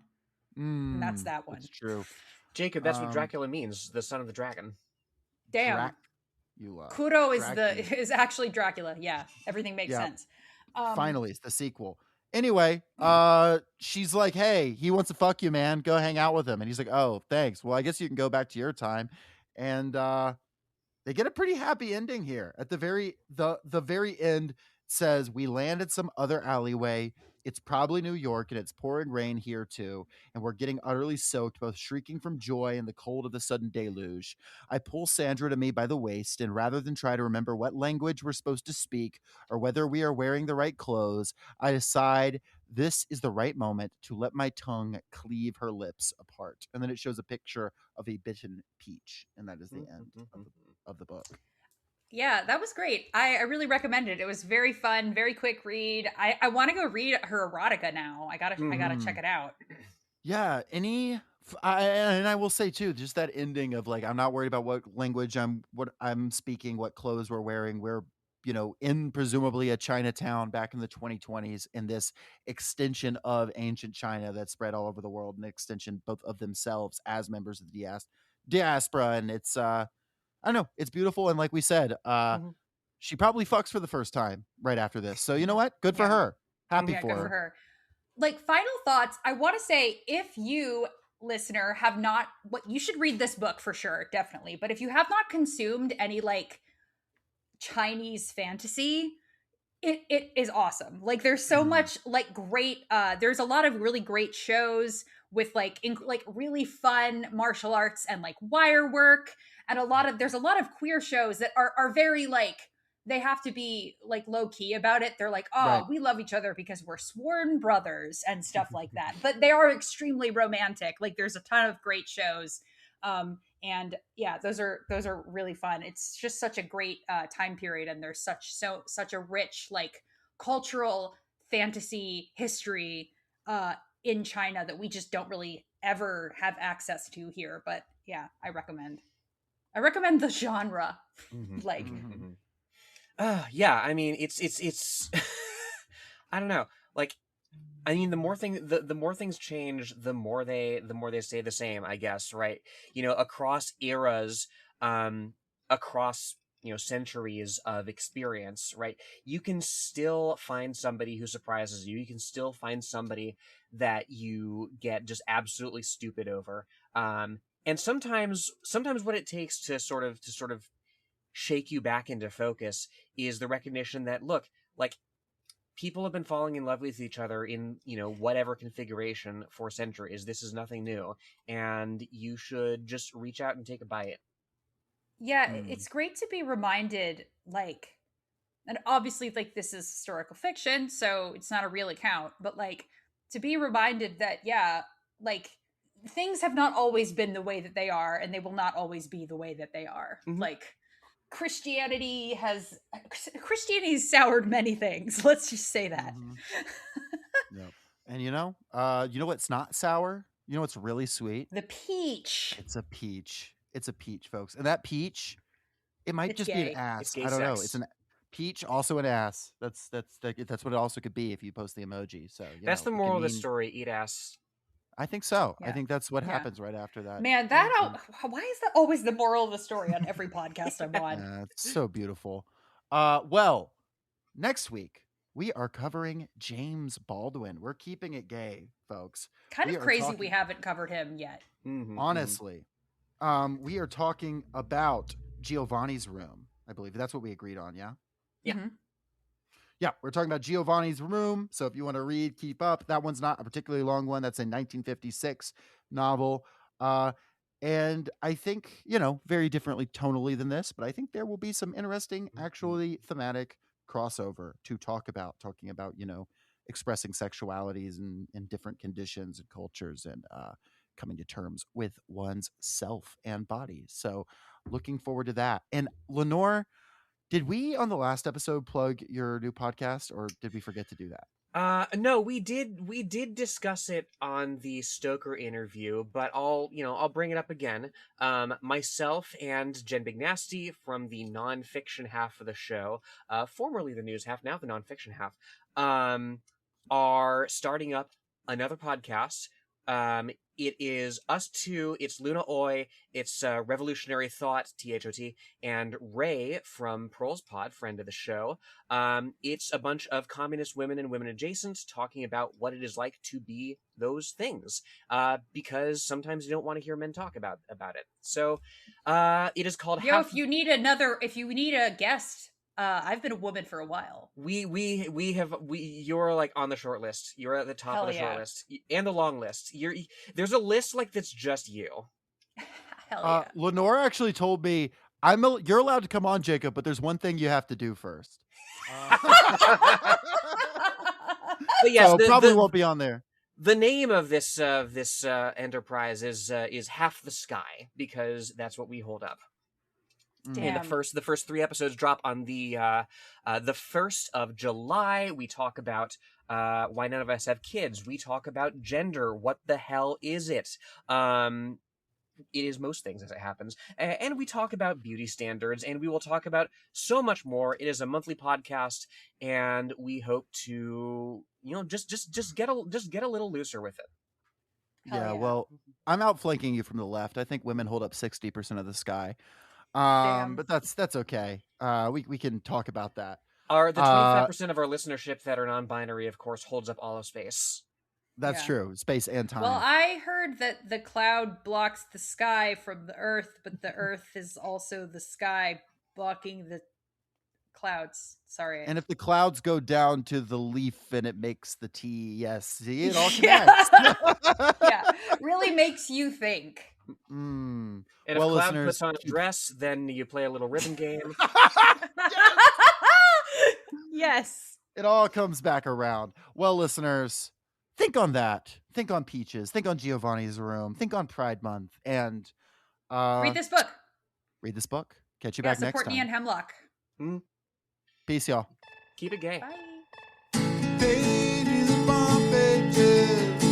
[SPEAKER 2] and that's that one.
[SPEAKER 3] That's true.
[SPEAKER 1] Jacob, that's what Dracula means, the son of the dragon.
[SPEAKER 2] Damn.
[SPEAKER 3] Dracula.
[SPEAKER 2] Kudo is
[SPEAKER 3] Dracula.
[SPEAKER 2] is actually Dracula. Yeah, everything makes
[SPEAKER 3] Yeah.
[SPEAKER 2] sense.
[SPEAKER 3] Finally, it's the sequel. Anyway, she's like, hey, he wants to fuck you, man. Go hang out with him. And he's like, oh, thanks. Well, I guess you can go back to your time. And they get a pretty happy ending here. At the very end says, we land at some other alleyway. It's probably New York, and it's pouring rain here too. And we're getting utterly soaked, both shrieking from joy and the cold of the sudden deluge. I pull Sandra to me by the waist, and rather than try to remember what language we're supposed to speak or whether we are wearing the right clothes, I decide this is the right moment to let my tongue cleave her lips apart. And then it shows a picture of a bitten peach, and that is the end of the book.
[SPEAKER 2] Yeah, that was great. I really recommend it. It was very fun, very quick read. I want to go read her erotica now. I gotta check it out.
[SPEAKER 3] Yeah, and I will say too, just that ending of like, I'm not worried about what language I'm speaking, what clothes we're wearing. We're, you know, in presumably a Chinatown back in the 2020s, in this extension of ancient China that spread all over the world, an extension both of themselves as members of the diaspora. And it's I don't know, it's beautiful. And like we said, she probably fucks for the first time right after this. So you know what? Good for
[SPEAKER 2] Yeah.
[SPEAKER 3] her. Happy
[SPEAKER 2] Yeah,
[SPEAKER 3] for
[SPEAKER 2] good
[SPEAKER 3] her.
[SPEAKER 2] for her. Like, final thoughts. I want to say, if you, listener, have not, you should read this book for sure, definitely. But if you have not consumed any like Chinese fantasy, it is awesome. Like, there's so much like great. There's a lot of really great shows with like really fun martial arts and like wire work, and there's a lot of queer shows that are very like, they have to be like low key about it. They're like, oh,
[SPEAKER 3] Right.
[SPEAKER 2] we love each other because we're sworn brothers and stuff like that. But they are extremely romantic. Like, there's a ton of great shows. And yeah, those are really fun. It's just such a great time period, and there's such a rich like cultural fantasy history in China that we just don't really ever have access to here. But yeah, I recommend the genre. Like,
[SPEAKER 1] Yeah, I mean, it's I don't know. Like, I mean, the more things change, the more they stay the same, I guess, right? You know, across eras, across, centuries of experience, right? You can still find somebody who surprises you. You can still find somebody that you get just absolutely stupid over. And sometimes what it takes to sort of shake you back into focus is the recognition that, look, like, people have been falling in love with each other in, whatever configuration for centuries. This is nothing new. And you should just reach out and take a bite.
[SPEAKER 2] Yeah, it's great to be reminded, like, and obviously, like, this is historical fiction, so it's not a real account, but, like, to be reminded that, yeah, like, things have not always been the way that they are, and they will not always be the way that they are.
[SPEAKER 1] Mhm.
[SPEAKER 2] Like, Christianity has soured many things. Let's just say that.
[SPEAKER 3] Yep. And you know what's not sour? You know what's really sweet?
[SPEAKER 2] The peach.
[SPEAKER 3] It's a peach. It's a peach, folks. And that peach, it might
[SPEAKER 2] It's
[SPEAKER 3] just be
[SPEAKER 2] gay.
[SPEAKER 3] an ass.
[SPEAKER 1] It's gay
[SPEAKER 3] I don't know.
[SPEAKER 1] sex.
[SPEAKER 3] It's an peach, also an ass. That's what it also could be if you post the emoji. So
[SPEAKER 1] That's the
[SPEAKER 3] it can
[SPEAKER 1] moral of the
[SPEAKER 3] mean-
[SPEAKER 1] story. Eat ass.
[SPEAKER 3] I think so. I
[SPEAKER 2] Yeah.
[SPEAKER 3] think that's what
[SPEAKER 2] Yeah.
[SPEAKER 3] happens right after that.
[SPEAKER 2] Man, why is that always the moral of the story on every podcast I'm on?
[SPEAKER 3] It's so beautiful. Well, next week we are covering James Baldwin. We're keeping it gay, folks.
[SPEAKER 2] Kind
[SPEAKER 3] We
[SPEAKER 2] of
[SPEAKER 3] are
[SPEAKER 2] crazy
[SPEAKER 3] talking-
[SPEAKER 2] we haven't covered him yet.
[SPEAKER 1] Mhm,
[SPEAKER 3] Honestly, we are talking about Giovanni's Room. I believe that's what we agreed on. Yeah.
[SPEAKER 1] Yeah.
[SPEAKER 2] Mhm.
[SPEAKER 3] Yeah, we're talking about Giovanni's Room. So if you want to read, keep up. That one's not a particularly long one. That's a 1956 novel. And I think, very differently tonally than this, but I think there will be some interesting, actually thematic crossover to talking about, expressing sexualities in different conditions and cultures and coming to terms with one's self and body. So looking forward to that. And Lenore, did we on the last episode plug your new podcast, or did we forget to do that?
[SPEAKER 1] No, we did discuss it on the Stoker interview, but I'll bring it up again. Myself and Jen Big Nasty from the nonfiction half of the show, formerly the news half, now the nonfiction half, are starting up another podcast. It is us two, it's Luna Oi, it's Revolutionary Thought, THOT, and Ray from Pearl's Pod, friend of the show. It's a bunch of communist women and women adjacent talking about what it is like to be those things, because sometimes you don't want to hear men talk about it. So it is called
[SPEAKER 2] if you need a guest, I've been a woman for a while.
[SPEAKER 1] You're like on the short list. You're at the top
[SPEAKER 2] Hell
[SPEAKER 1] of the
[SPEAKER 2] yeah.
[SPEAKER 1] short list and the long list. There's a list like that's just you.
[SPEAKER 2] Hell yeah.
[SPEAKER 3] Lenore actually told me you're allowed to come on, Jacob, but there's one thing you have to do first.
[SPEAKER 1] But yes,
[SPEAKER 3] so probably won't be on there.
[SPEAKER 1] The name of this enterprise is Half the Sky, because that's what we hold up.
[SPEAKER 2] Damn.
[SPEAKER 1] And the first 3 episodes drop on the 1st of July. We talk about why none of us have kids. We talk about gender. What the hell is it? It is most things as it happens. And we talk about beauty standards, and we will talk about so much more. It is a monthly podcast, and we hope to, just get a little looser with it.
[SPEAKER 2] Hell yeah.
[SPEAKER 3] Well, I'm outflanking you from the left. I think women hold up 60% of the sky.
[SPEAKER 2] Damn.
[SPEAKER 3] But that's okay. We can talk about that.
[SPEAKER 1] The 25% of our listenership that are non-binary, of course, holds up all of space.
[SPEAKER 3] That's
[SPEAKER 2] Yeah.
[SPEAKER 3] true. Space and time.
[SPEAKER 2] Well, I heard that the cloud blocks the sky from the earth, but the earth is also the sky blocking the clouds. Sorry.
[SPEAKER 3] And if the clouds go down to the leaf and it makes the tea, yes, see, it all
[SPEAKER 2] Yeah.
[SPEAKER 3] connects.
[SPEAKER 2] Yeah, really makes you think.
[SPEAKER 3] Mm.
[SPEAKER 1] And
[SPEAKER 3] Well,
[SPEAKER 1] if Cloud
[SPEAKER 3] listeners-
[SPEAKER 1] puts on a dress, then you play a little ribbon game.
[SPEAKER 2] Yes.
[SPEAKER 3] It all comes back around. Well, listeners, think on that. Think on Peaches. Think on Giovanni's Room. Think on Pride Month. And
[SPEAKER 2] Read this book.
[SPEAKER 3] read this book. Catch you
[SPEAKER 2] Yeah,
[SPEAKER 3] back next
[SPEAKER 2] support
[SPEAKER 3] time.
[SPEAKER 2] Neon Hemlock.
[SPEAKER 3] Peace, y'all.
[SPEAKER 1] Keep it gay.
[SPEAKER 2] Bye.
[SPEAKER 4] Pages upon pages,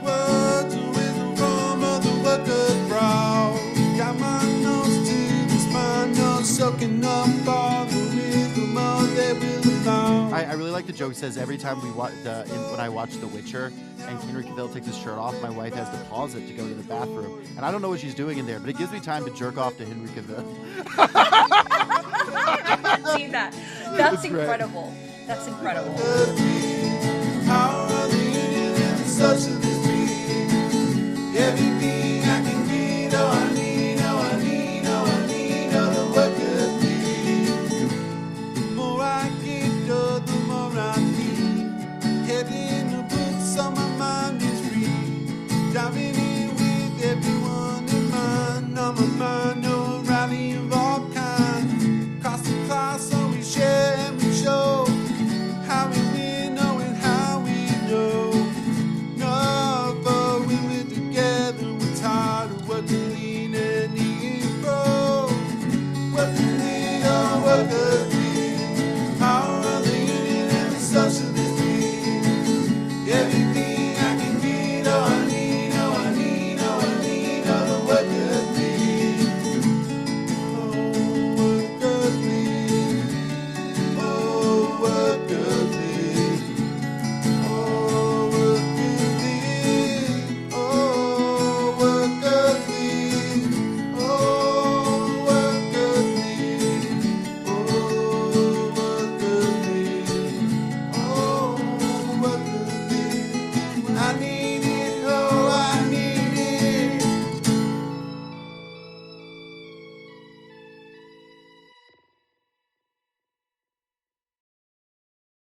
[SPEAKER 4] words of wisdom from other workers' brow. Got my nose to the spine, nose soaking up all the wisdom of their will allow.
[SPEAKER 3] I really like the joke. It says every time when I watch The Witcher and Henry Cavill takes his shirt off, my wife has to pause it to go to the bathroom. And I don't know what she's doing in there, but it gives me time to jerk off to Henry Cavill.
[SPEAKER 2] believe that. That's
[SPEAKER 3] It's great.
[SPEAKER 2] incredible. That's incredible.
[SPEAKER 4] Power of the Union and the socialist